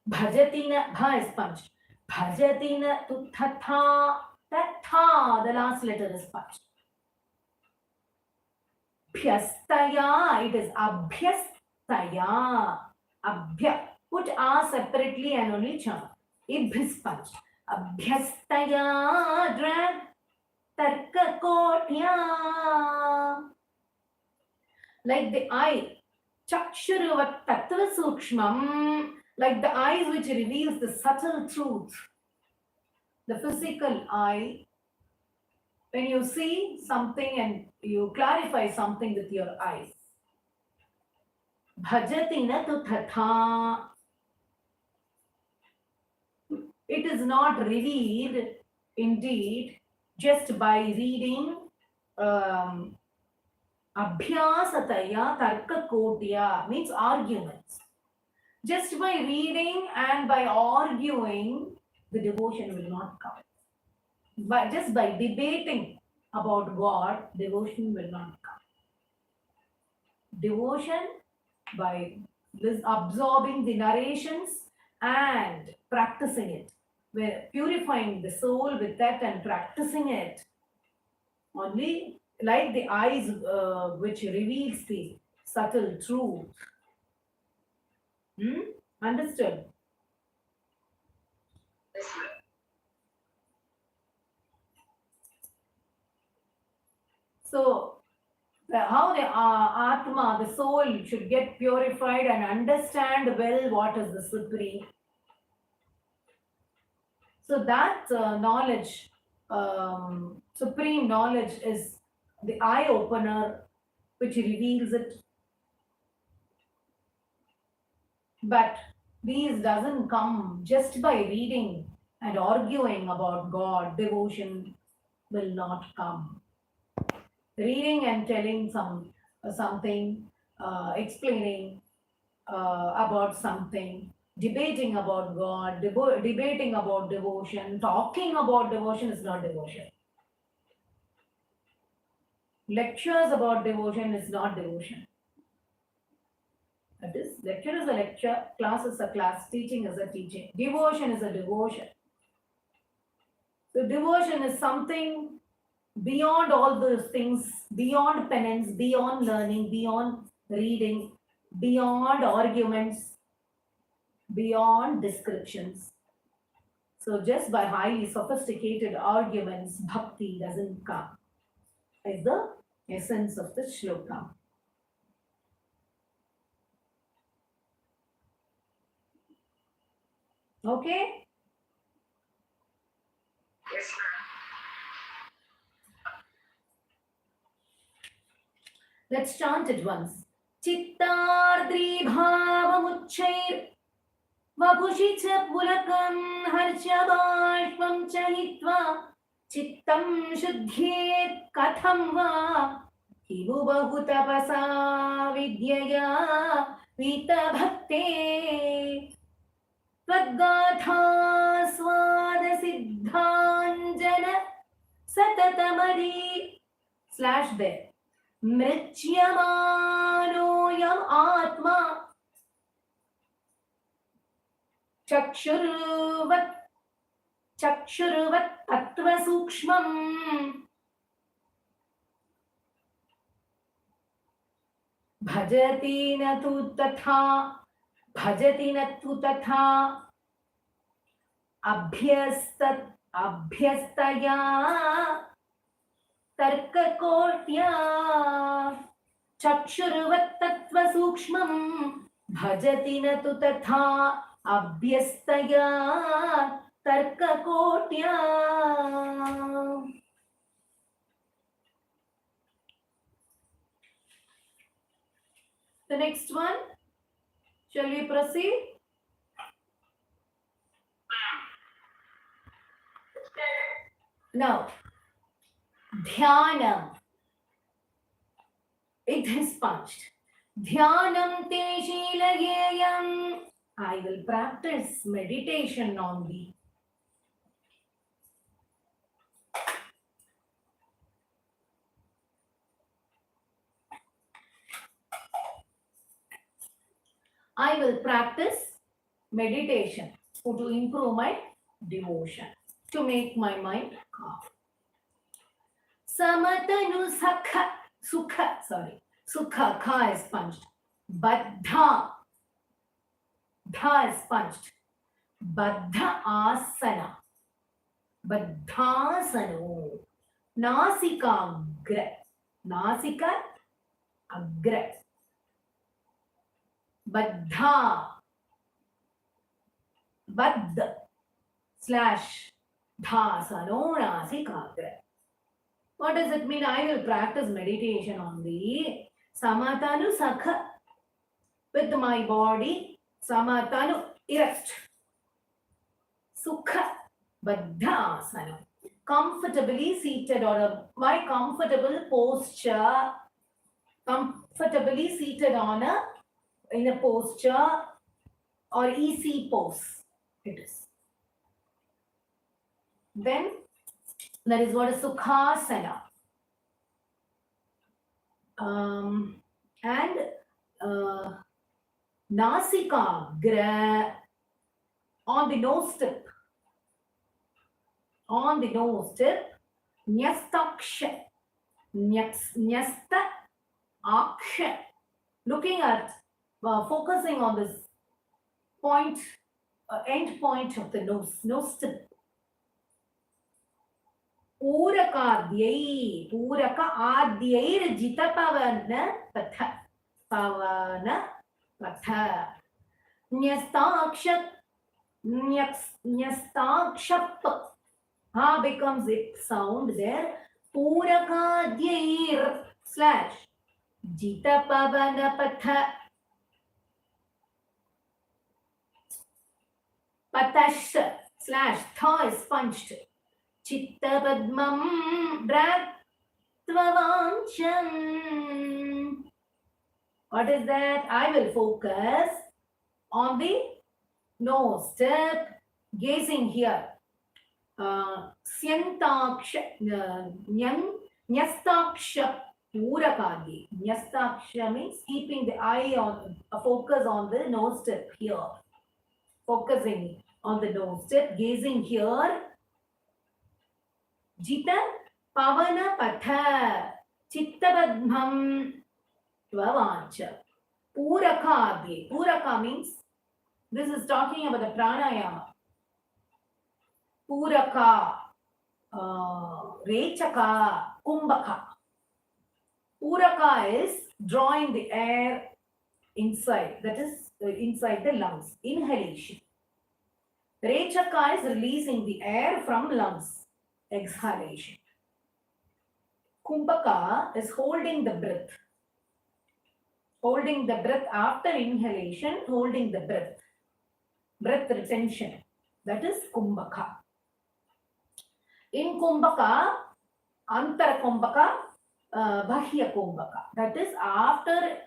Bhajatina, bha is punched. Bhajatina tu tatha. Tatha, the last letter is punched. Bhyastaya, it is abhyastaya. Abhya. Put a separately and only chant. Ibh is punched. Abhyastaya, drag. Tarka kotya. Like the eye. Chakshuruvat tattva sukshmam. Like the eyes which reveals the subtle truth. The physical eye. When you see something and you clarify something with your eyes. Bhajatina tu tatha. It is not revealed, indeed, just by reading abhyasataya tarka kotya means arguments. Just by reading and by arguing, the devotion will not come. But just by debating about God, devotion will not come. Devotion by absorbing the narrations and practicing it. We're purifying the soul with that and practicing it. Only like the eyes which reveals the subtle truth. Understood? Yes, ma'am. So, how the Atma, the soul, should get purified and understand well what is the Supreme. So that knowledge, Supreme knowledge is the eye opener which reveals it. But these doesn't come just by reading and arguing about God. Devotion will not come. Reading and telling something, explaining about something, debating about God, debating about devotion, talking about devotion is not devotion. Lectures about devotion is not devotion. That is, lecture is a lecture, class is a class, teaching is a teaching, devotion is a devotion. So devotion is something beyond all those things, beyond penance, beyond learning, beyond reading, beyond arguments, beyond descriptions. So just by highly sophisticated arguments, bhakti doesn't come. Is the essence of the shloka. Okay? Yes, ma'am. Let's chant it once. Chittardri bhavamuchair vabushi cha pulakam harcha bashvam chahitva chittam shuddhyet katham va kivu bahu tapasa vidyaya vita bhakte tadgatha swada siddhanjana satatamari / there. Mrityamanoyam atma chakshurvat tattva sukshmam bhajati na tu tatha abhyastaya tarka kotya chakshurvat tattva sukshmam bhajati na tu tatha abhyastaya tarkakotya. The next one, shall we proceed? Now, Dhyanam. It is punched. Dhyanam te shilayeyam. I will practice meditation on thee. I will practice meditation to improve my devotion, to make my mind calm. Samatanu sakha, sukha, sorry, sukha, kha is punched. Baddha, dha is punched. Baddha asana, baddhasano. Nasika agra, nasika agra. Baddha, baddha slash dhasano nasika agra. What does it mean? I will practice meditation on the samatanu sakha, with my body, samatanu erect, sukha baddhasana, comfortably seated, or my comfortable posture, comfortably seated on in a posture or easy pose it is. Then that is what is sukhasana. And nasika gra, on the nose tip. On the nose tip, nyastaksha, nyasta aksha. Looking at, focusing on this point, end point of the nose tip. Purakadyai, puraka adyair jita pavana patha, pavana patha. Nyastaksha, nyastakshap, ha becomes a sound there. Purakadyai slash jita pavana patha. Patash slash tha is punched. Chitta padmam bhratvavanchan. What is that? I will focus on the nose tip, gazing here. Syantaksha, nyastaksha purakadi. Nyastaksha means keeping the eye on, a focus on the nose tip here. Focusing on the nose tip, gazing here. Jita pavana patha, chitta padmam tvavancha. Purakadi. Puraka means, this is talking about the pranayama. Puraka, rechaka, kumbhaka. Puraka is drawing the air inside, that is inside the lungs, inhalation. Rechaka is releasing the air from lungs, exhalation. Kumbhaka is holding the breath. Holding the breath after inhalation, holding the breath. Breath retention. That is kumbhaka. In kumbhaka, antara kumbhaka, bahya kumbhaka. That is after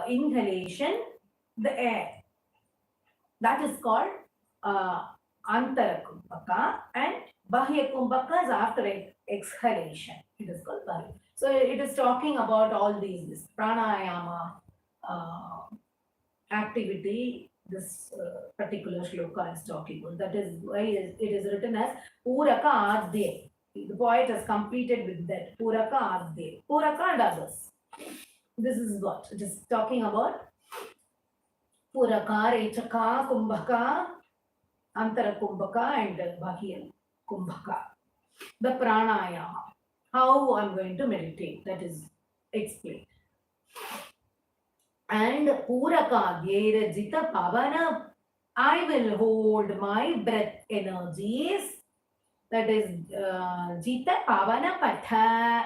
inhalation, the air. That is called antara kumbhaka, and bahya kumbhaka is after exhalation. It is called bahya. So it is talking about all these, this pranayama activity. This particular shloka is talking about. That is why it is written as Puraka Adye. The poet has completed with that. Puraka Adye. Puraka and others. This is what it is talking about. Puraka, Rechaka, Kumbhaka, Antara Kumbhaka, and Bahya Kumbhaka. The pranayama. How I am going to meditate. That is explained. And Puraka Jita Pavana, I will hold my breath energies. That is Jita Pavana Patha.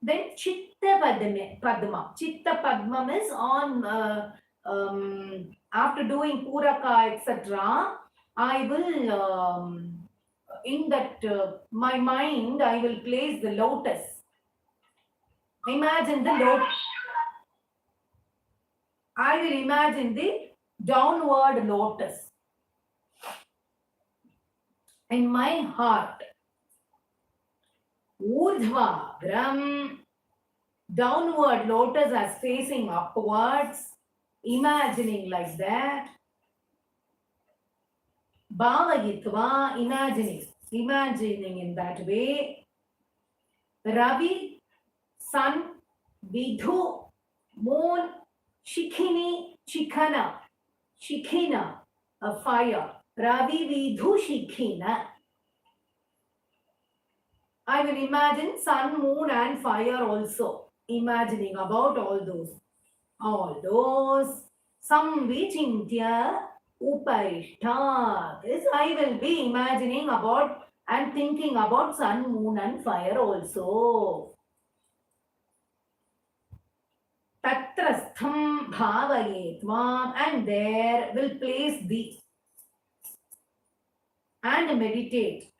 Then Chitta Padma. Chitta Padma is on after doing Puraka, etc. I will in that my mind I will place the lotus. Imagine the lotus. I will imagine the downward lotus in my heart. Urdhvagram, downward lotus as facing upwards, imagining like that. Bhavayitva, imagining in that way. Ravi, sun, Vidhu, moon, Shikhini, Shikhina, a fire. Ravi, Vidhu, Shikhina. I will imagine sun, moon and fire also. Imagining about all those. Samvichintya Uparishta. This I will be imagining about and thinking about sun, moon and fire also. Tatrastham bhavayetvam, and there will place thee and meditate.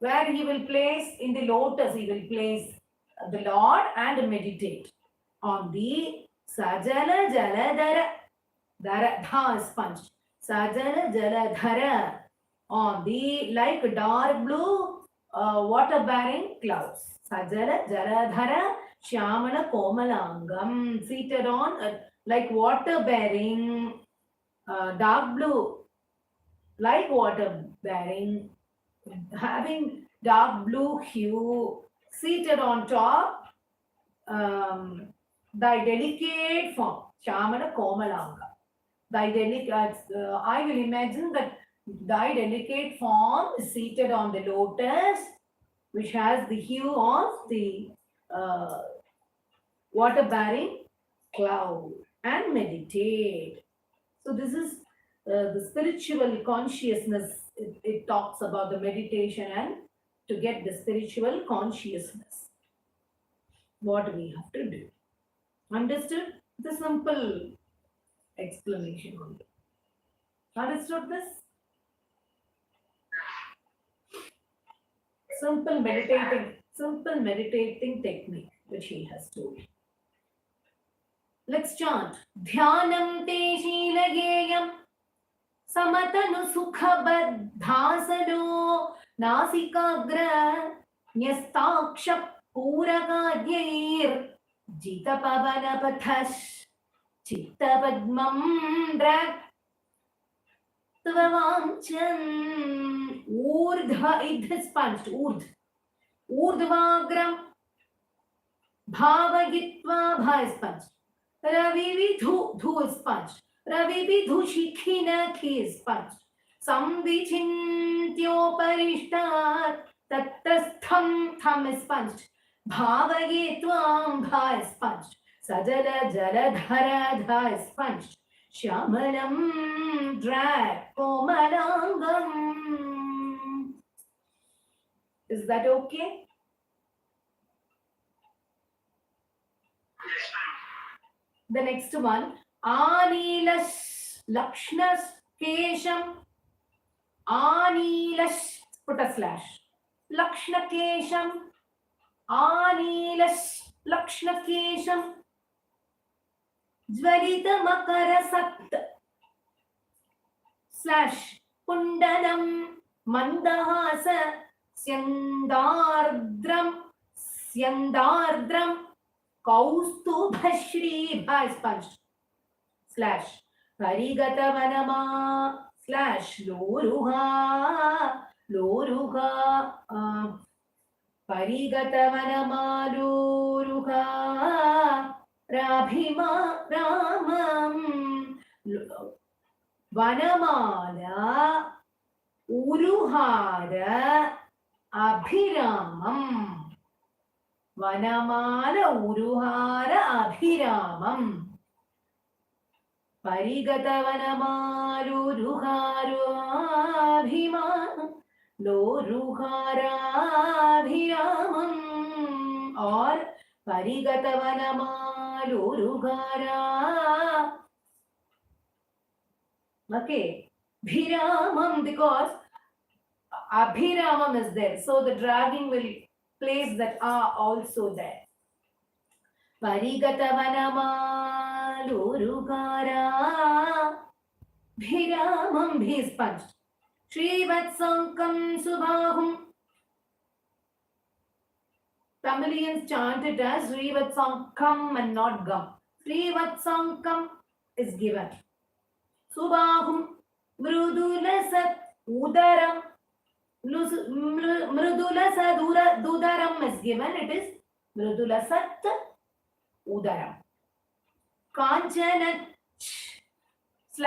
Where he will place? In the lotus he will place the Lord and meditate on the Sajala Jaladhara. Dha is sponge. Sajala Jaladhara, on the like dark blue water bearing clouds. Sajala Jaladhara Shyamana Komalangam, seated on like water bearing dark blue, like water bearing, having dark blue hue, seated on top, thy delicate form, Shamana Komalanga. Thy delicate, I will imagine that thy delicate form is seated on the lotus, which has the hue of the water bearing cloud, and meditate. So this is the spiritual consciousness. It talks about the meditation and to get the spiritual consciousness, what we have to do. Understood? The simple explanation only. Understood this? Simple meditating technique which he has told. Let's chant. Dhyanam te shilageyam samatanu sukha baddhasano nasikagra nyastaksha puragadyir jita pavana pathash chitta padmam drag tvavanchan urdha idh sponged urdhvagram bhavagitva bha sponged ravi dhu is sponged ravi dhu shikhina ki is sponged samvichintyoparishtat tatrastham tham is sponged bhavagitvam bha is sponged sajala jaladhara dha is sponged shamalam drag komalangam. Is that okay? The next one, Anilash Lakshnas Kesham. Anilash, put a slash. Lakshna Kesham. Anilash Lakshna Kesham. Jvarita Makara Sat slash Kundalam Mandahasa Syandardram Kaustubhashri bha sponged slash Parigata Vanama slash Loruha Parigata Vanama Loruha Rabhima Ramam Vanamala Uruhara Abhiramam. Vanamala Uruhara Abhiramam. Parigatavanamalurugharabhimanam Lorugharabhiramam or Parigatavanamalurugara. Okay, Bhiramam, because Abhiramam is there, so the dragging will place that A also there. Parigatavanamalurugara Bhiramam, Bhi is punched. Srivatsankam Subahum. Tamilians chant it as Srivatsankam and not Gam. Srivatsankam is given. Subahum Mrudulasat Udaram. Mrudulasat Udaram is given. It is Mrudulasat Udaram. Kanchanat /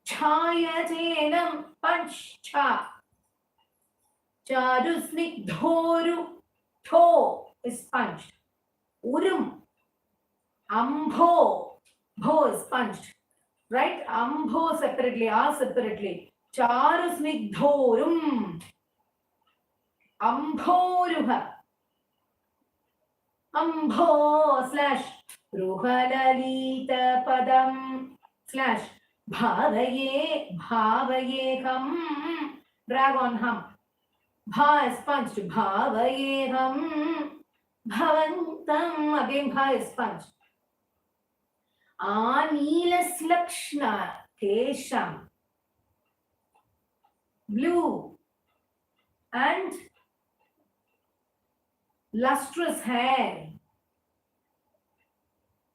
Chayatenam punch cha. Charusnigdhoru tho is punched. Urum Ambho bho is punched. Right? Ambho separately, A separately. Charusnigdhorum Ambhoruha. Ambho / Ruhalalita Padam / Bhavaye Bhavayekam. Drag on hum. Bha is punched. Bhavayeham Bhavantam. Again Bha is punched. Anilaslakshna Kesham. Blue and lustrous hair.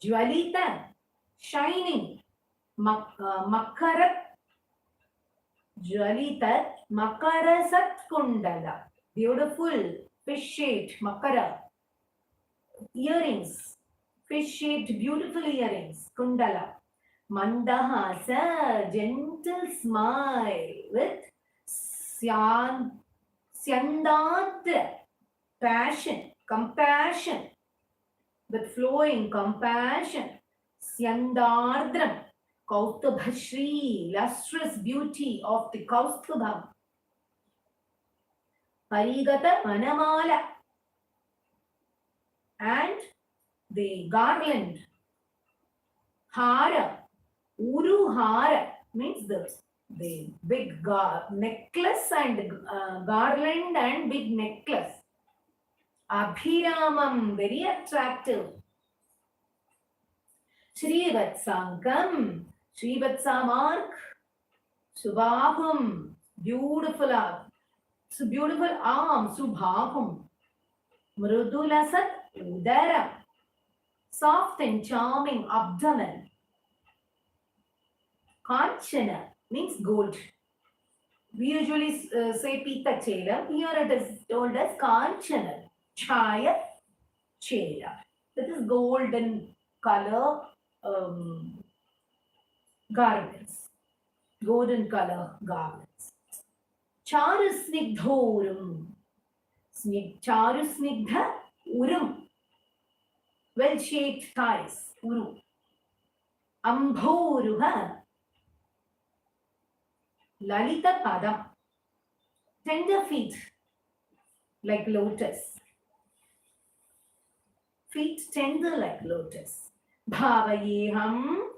Jwalita, shining. Makarat, Jwalitat, Makarasat Kundala. Beautiful fish-shaped Makara. Earrings. Fish-shaped beautiful earrings. Kundala. Mandahasa, gentle smile with Syandant, passion, compassion. With flowing compassion. Syandardram, Kaustubhashri, lustrous beauty of the Kaustubham. Parigata Manamala, and the garland. Hara, Uru Hara means the big necklace and garland and big necklace. Abhiramam, very attractive. Srivatsankam, Srivatsa mark, Subhahum, beautiful arm. So beautiful arm, Subhahum. Mrudulasat Udaram, soft and charming abdomen. Kanchana means gold. We usually say Pita Chela. Here it is told as Kanchana, Chaya Chela. That is golden color garments. Golden color garments. Charusnigdhorum. Charusnigdha urum. Well-shaped thighs. Uru. Ambhoruha. Lalita Padam. Tender feet like lotus. Feet tender like lotus. Bhavayeham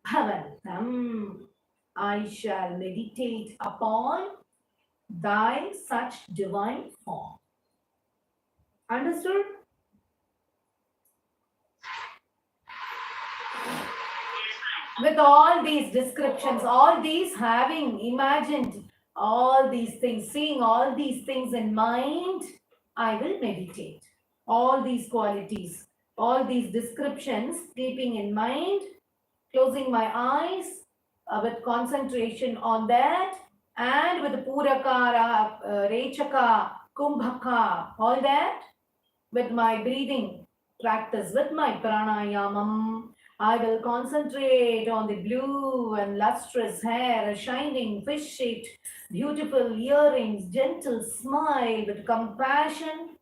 Bhavantam. I shall meditate upon thy such divine form. Understood? With all these descriptions, all these having imagined all these things, seeing all these things in mind, I will meditate. All these qualities, all these descriptions, keeping in mind, closing my eyes with concentration on that, and with the Purakara, Rechaka, Kumbhaka, all that, with my breathing practice, with my pranayamam, I will concentrate on the blue and lustrous hair, shining fish-shaped, beautiful earrings, gentle smile with compassion,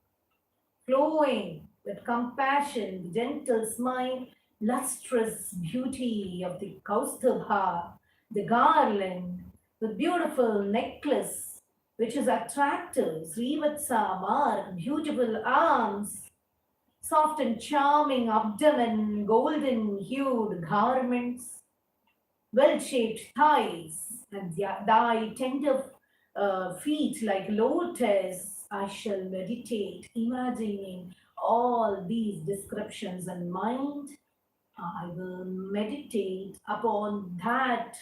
flowing with compassion, gentle smile, lustrous beauty of the Kaustubha, the garland, the beautiful necklace, which is attractive, Srivatsa mark, beautiful arms, soft and charming abdomen, golden hued garments, well-shaped thighs, and thy tender feet like lotus. I shall meditate, imagining all these descriptions in mind. I will meditate upon that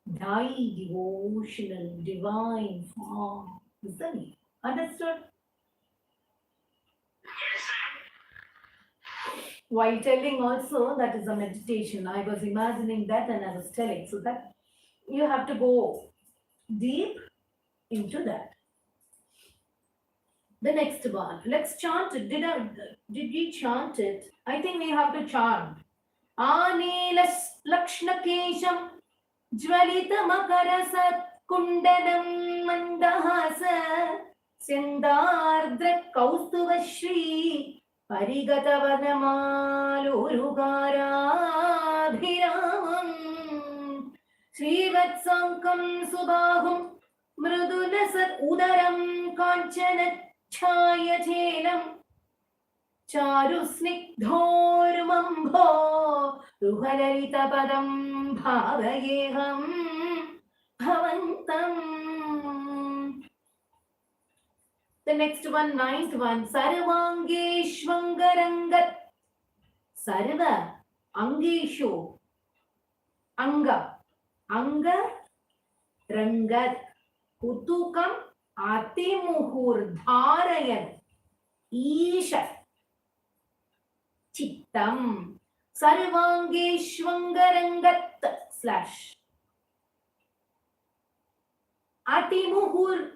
thy devotional divine form. Isn't it? Understood? While telling also, that is a meditation. I was imagining that and I was telling. So that you have to go deep into that. The next one. Let's chant it. Did we chant it? I think we have to chant. Anelas Lakshnakesham Jwalitamakara Kundanam Mandahasa Sindardra Kaustuva Sree Parigatavanamalurugara Srivatsankam Subahum Mrudulasat Udaram Kanchana Chayachelam Charusnigdhormambho Ruhalarita Padam Bhavayeham Bhavantam. The next one, ninth one, Sarvangeshwangarangat. Sarva Angeshu Anga Anga Rangat Kutukam Atimuhur Dharayan Isha Chittam Sarvangeshwangarangat slash Atimuhur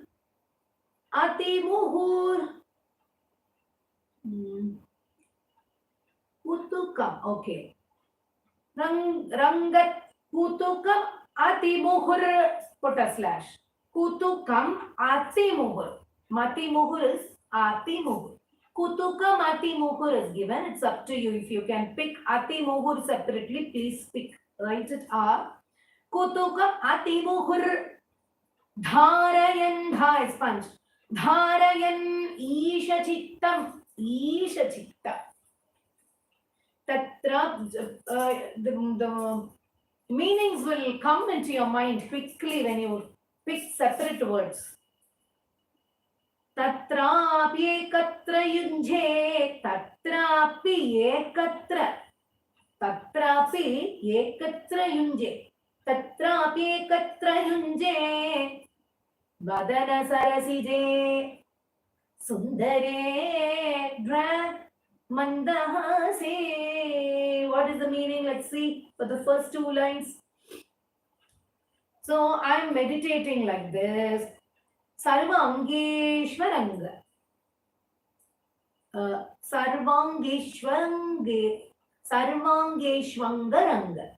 Kutukam, okay. Rangat Kutukam Atimuhur, put a slash. Kutukam Atimuhur. Matimuhur is Atimuhur. Kutukam Atimuhur is given. It's up to you. If you can pick Atimuhur separately, please pick. Write it R. Kutukam Atimuhur. Dharayan, dha is punch. Dharayan Isha Chittam. Isha Chitta. Tatra, the meanings will come into your mind quickly when you pick separate words. Tatrapi ekatra yunje. Tatrapi ekatra. Tatrapi ekatra yunje. Tatrapi ekatra yunje. Vadana sarasije. Sundare drag. Mandahase. What is the meaning? Let's see for the first two lines. So I'm meditating like this. Sarvangeshwaranga. Sarvangeshwangaranga.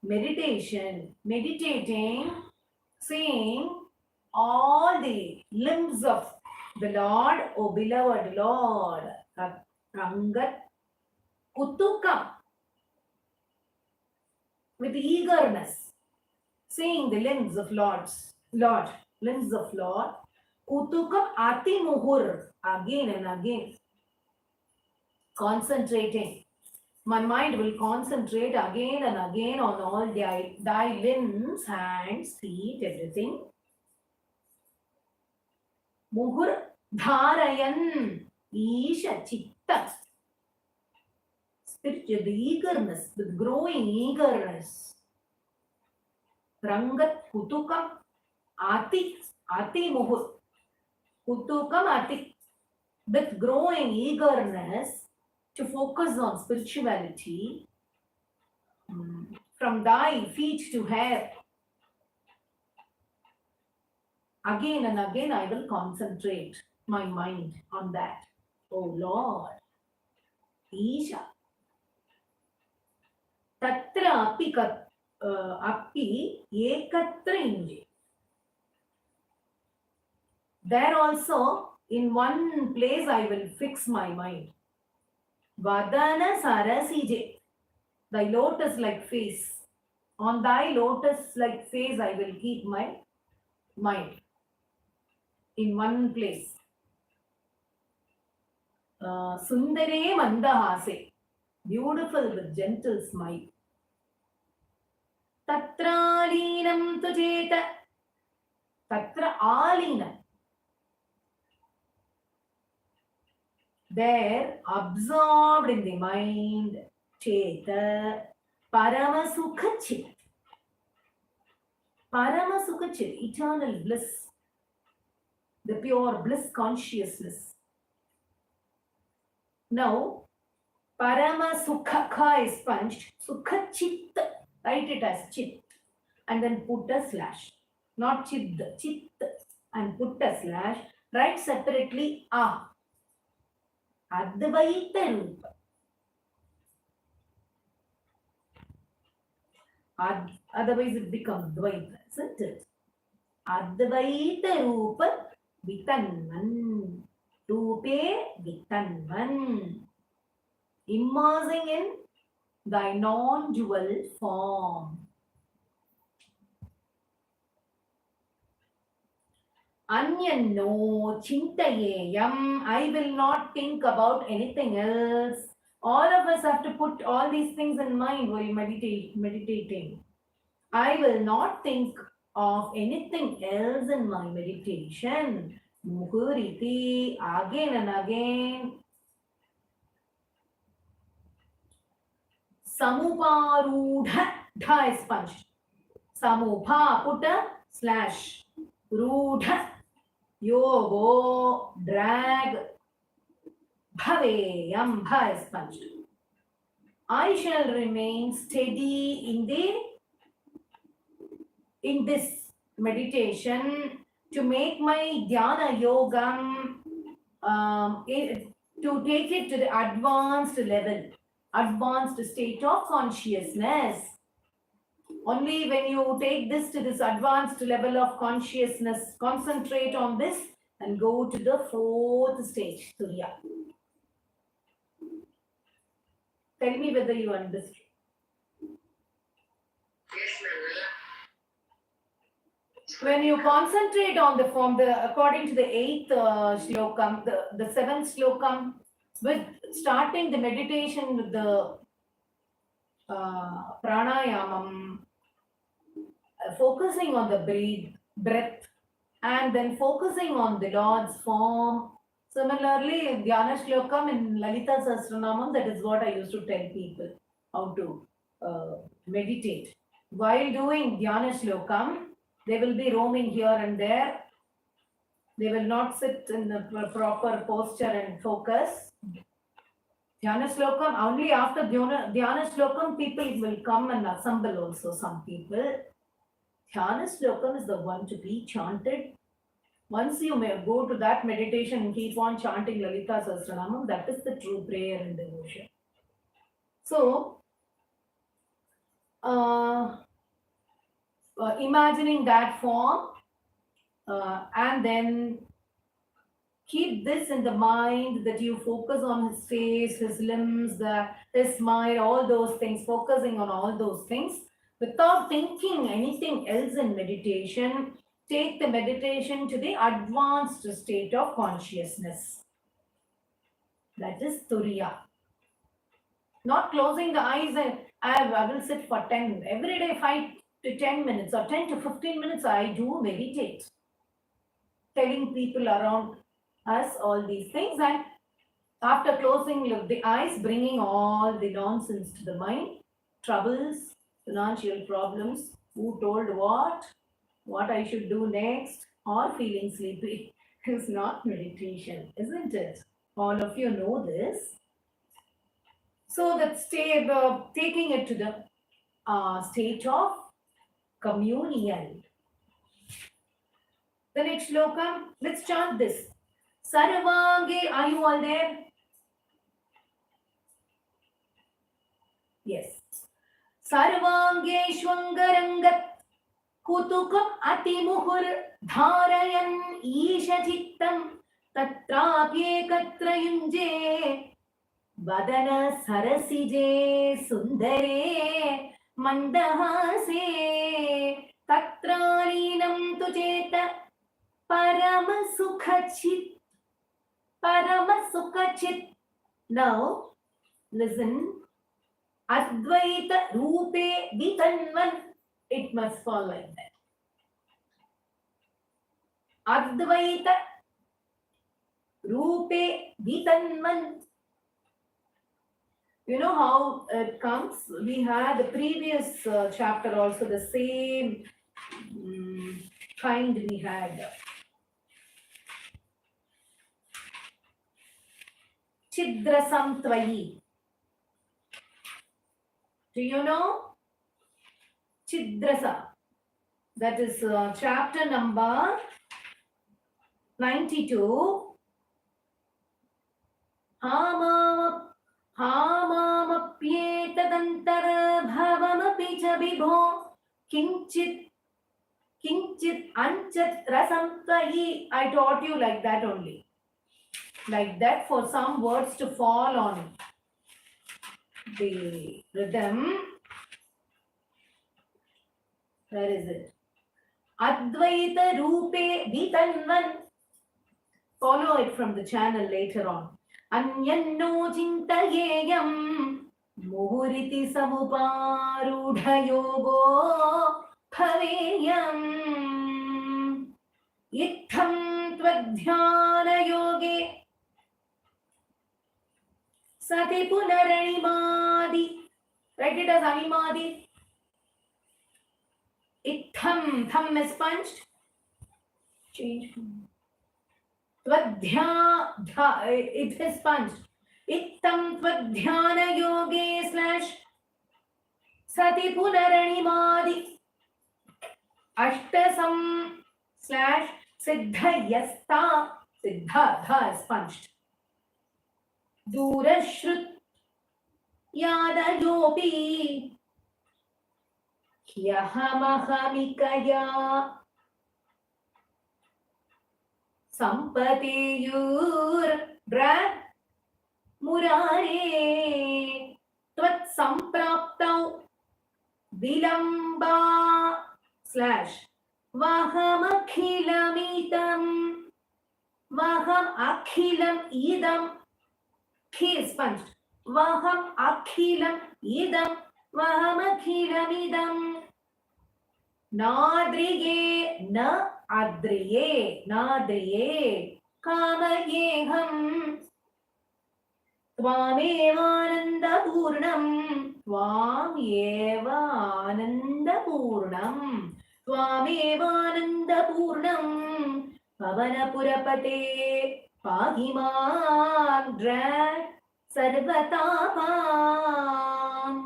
Meditation. Meditating. Seeing all the limbs of the Lord, O beloved Lord. Rangat Kutukam. With eagerness. Seeing the limbs of Lord. Limbs of Lord. Kutukam Atimuhur. Again and again. Concentrating. My mind will concentrate again and again on all thy limbs, hands, feet, everything. Muhur Dharayan Isha Chitta. Spiritual, the eagerness, the growing eagerness. Rangat Kutukam Ati Muhur. Kutukam Ati. With growing eagerness to focus on spirituality, from thy feet to head. Again and again I will concentrate my mind on that. Oh Lord. Isha. Tatra api ekatra inje. There also, in one place I will fix my mind. Vadana sarasije. thy lotus-like face. On thy lotus-like face, I will keep my mind in one place. Sundare mandahase, beautiful with gentle smile. Tatra alinam tujeta, tatra alinam. There, absorbed in the mind, cheta, paramasukha-chit. Paramasukha-chit, eternal bliss, the pure bliss consciousness. Now, Paramasukha is punched, Sukha-chit, write it as chit, and then put a slash. Not chit, chit, and put a slash. Write separately ah. Advaita Rupa. Otherwise it becomes Dvaita, isn't it? Advaita Rupa Vitanman. Rupe Vitanman. Immersing in thy non-dual form. Anyanno chintayeyam. I will not think about anything else. All of us have to put all these things in mind while meditating. I will not think of anything else in my meditation. Muhuriti, again and again. Samuparudha, dha is punched. Samupha, put a slash. Rudha, yogo, drag. Bhaveyam, bha is punched. I shall remain steady in this meditation to make my dhyana yogam, to take it to the advanced level, advanced state of consciousness. Only when you take this to this advanced level of consciousness, concentrate on this and go to the fourth stage, Surya. Tell me whether you understood. Yes, ma'am. When you concentrate on the form, according to the 8th shlokam, the 7th shlokam, with starting the meditation with the pranayamam, focusing on the breath, and then focusing on the Lord's form. Similarly, in Dhyana Shlokam in Lalita Sahasranamam, that is what I used to tell people, how to meditate. While doing Dhyana Shlokam, they will be roaming here and there. They will not sit in the proper posture and focus. Dhyana Shlokam, only after Dhyana Shlokam, people will come and assemble also, some people. Dhyana Shlokam is the one to be chanted. Once you may go to that meditation and keep on chanting Lalita Sahasranamam, that is the true prayer and devotion. So, imagining that form and then keep this in the mind that you focus on his face, his limbs, his smile, all those things, focusing on all those things without thinking anything else in meditation. Take the meditation to the advanced state of consciousness. That is Turiya. Not closing the eyes and I will sit for 10, every day 5 to 10 minutes or 10 to 15 minutes I do meditate. Telling people around us all these things, and after closing the eyes, bringing all the nonsense to the mind, troubles, financial problems, who told what I should do next, or feeling sleepy is not meditation, isn't it? All of you know this. So that taking it to the state of communion. The next shloka, let's chant this. Sarvange, are you all there? Yes. Sarvange shwangarangat kutukam atimuhur dharayan ishachittam tatrapye katrayunje Vadana sarasije sundare mandahase tatralinam tujeta paramasukachit. Now listen. Advaita Rupe Vitanvan. It must fall like that. Advaita Rupe Vitanvan. You know how it comes? We had the previous chapter also, the same kind we had. Chidrasam Tvayi. Do you know? Chidrasa. That is chapter number 92. Hamamapyetadantara bhavamapi cha vibho kinchit anchat rasam tvayi. I taught you like that only. Like that, for some words to fall on the rhythm. Where is it? Advaita Rupe Vitanvan. Follow it from the channel later on. Anyanno chintayeyam muhuriti samuparudhayogo bhaveyam ittham tvadhyana yoge sati punaranimadi. Write it as animadi. Itham, thumb is punched. Change. Tvadhya, it is punched. Itham tvadhyana yoge / sati punaranimadi. Ashtasam / siddha yasta. Siddha, dha is punched. Durashrut yadayopi. Yahamahamikaya Sampatiyur Brad Murare Tvat Sampraptau Vilamba / Vahamakilamitam Vaham Akhilam Idam. He is punched. Vaham Akhilam Idam Vahamakhilamidam. Nadriye na adriye. Nadriye kamayeham. Tvamevananda purnam. Tvamevananda purnam. Tvamevananda purnam. Pavana purapate pahimam drag sarvatapam.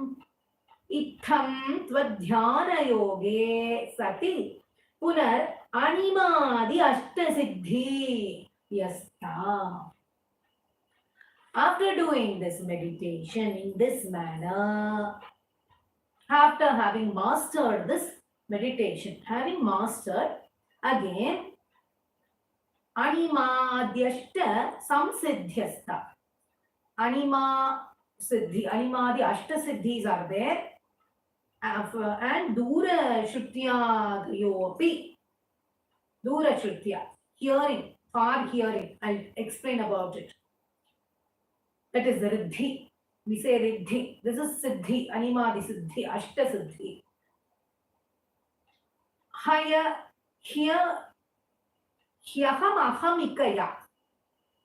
Itham tvadhyana yoge sati punar animadi ashtasiddhi yasta. After doing this meditation in this manner, after having mastered this meditation, again animadyashta samsiddhyasta. Animadi ashtasiddhis are there. And Dura Shrutya Yopi. Dura Shrutya. Hearing, far hearing. I'll explain about it. That is Riddhi. We say Riddhi. This is Siddhi, Animadi Siddhi, Ashta Siddhi. Haya, here, Hyaham Ahamikaya.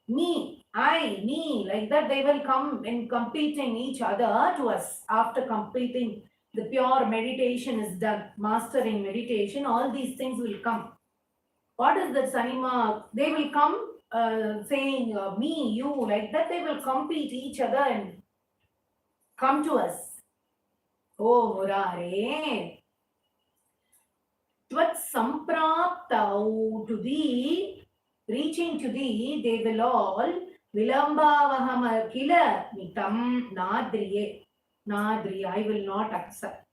Me, I, me, like that they will come in competing each other to us after completing. The pure meditation is done, mastering meditation, all these things will come. What is that Sanima? They will come saying me, you, like that they will compete each other and come to us. Oh Murare, Tvat Sampraptau, to thee, reaching to thee, they will all Vilambavahama Kila Nitam Nadriye. Nadri, I will not accept.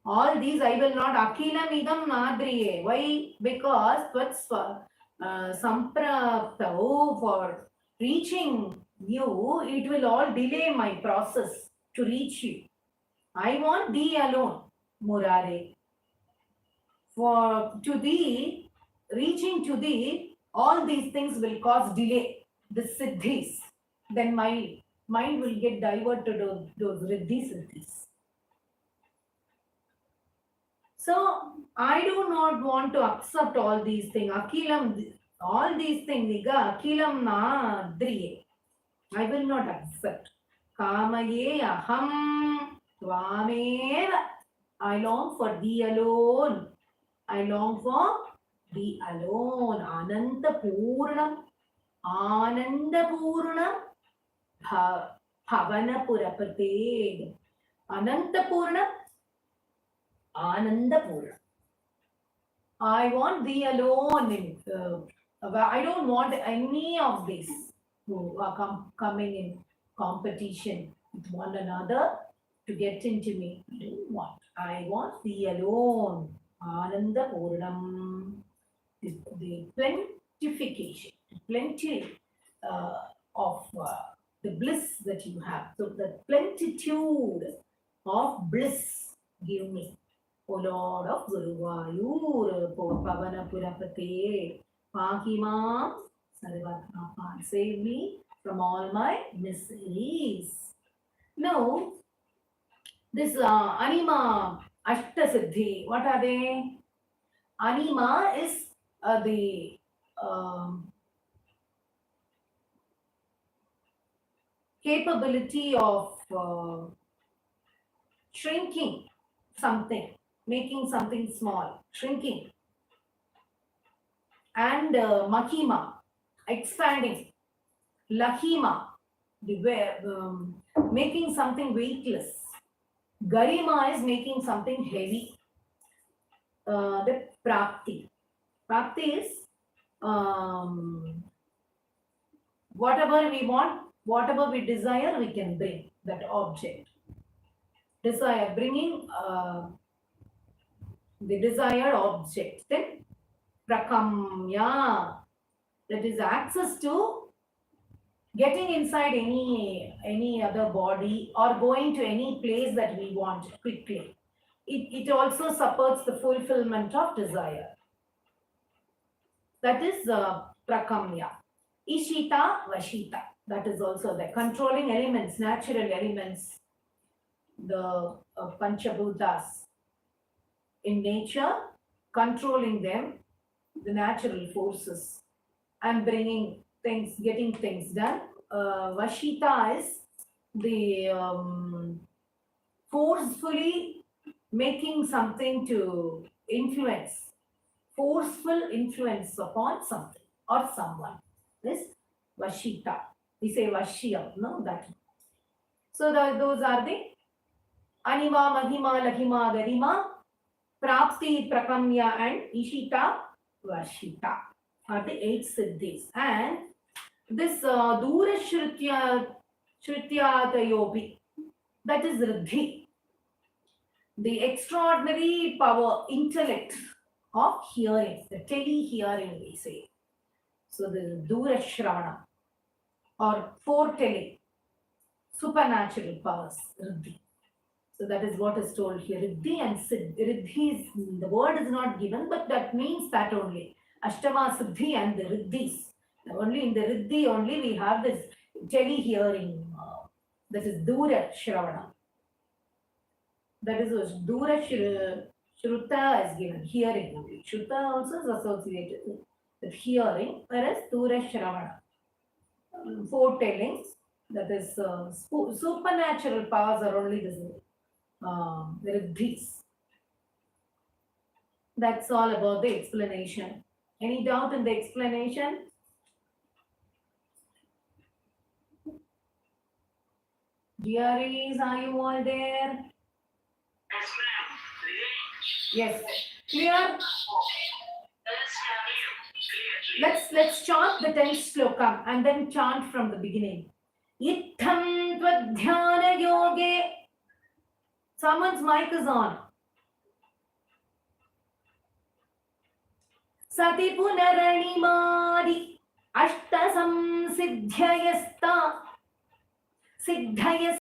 All these I will not. Akilam idam nadriye. Why? Because Tvats Sampraptau, for reaching you, it will all delay my process to reach you. I want thee alone, Murare. For to thee, reaching to thee, all these things will cause delay, the siddhis. Then my mind will get diverted to those riddhi siddhis. So I do not want to accept all these things. Akilam, all these things, akilam na driye. I will not accept. Kamaye aham tvameva. I long for thee alone. I long for thee alone. Ananda Purnam. Ananda Purnam. Bhavana Purapate. Ananta Purnam. Ananda Purnam. I want thee alone. I don't want any of this who are coming in competition with one another to get into me. I don't want. I want thee alone. Ananda Purnam. The plentification, plenty of the bliss that you have. So the plenitude of bliss give me. O Lord of Guruvayur, Pavana Purapate, Pahimam Sarvatmapan, save me from all my miseries. Now, this Anima Ashtasiddhi, what are they? Anima is the capability of shrinking something, making something small, shrinking. And Mahima, expanding. Lahima, making something weightless. Garima is making something heavy. The Prapti. Prapti is whatever we want, whatever we desire, we can bring that object. Desire, bringing the desired object. Then Prakamya, that is access to getting inside any other body or going to any place that we want quickly. It also supports the fulfillment of desire. That is Prakamya. Ishita, Vashita. That is also the controlling elements, natural elements, the Panchabhutas in nature, controlling them, the natural forces, and bringing things, getting things done. Vashita is the forcefully making something to influence, forceful influence upon something or someone. This Vashita. We say Vashya, no? That. So those are the Anima, Mahima, Lahima, Garima, Prapti, Prakamya, and Ishita, Vashita are the 8 siddhis. And this Dura Shrutyatayopi, that is Riddhi, the extraordinary power, intellect of hearing, the tele-hearing we say. So the Dura Shrana or foretelling, supernatural powers, Riddhi. So that is what is told here. Riddhi and Siddhi. Riddhi is, the word is not given, but that means that only. Ashtama Siddhi and the Riddhis. Only in the Riddhi only we have this tele-hearing. That is Dura Shravana. That is what Dura Shruta is given. Hearing only. Shruta also is associated with hearing, whereas Dura Shravana. Foretelling, that is supernatural powers are only visible. The Riddhis. That's all about the explanation. Any doubt in the explanation? Dearies, are you all there? Yes, ma'am. Yes. Clear? Yes, ma'am. Let's chant the 10th slokam and then chant from the beginning. Itham tvadhyana yoge. Someone's mic is on. Sati punaranimadi ashta samsiddhyayasta Siddhaya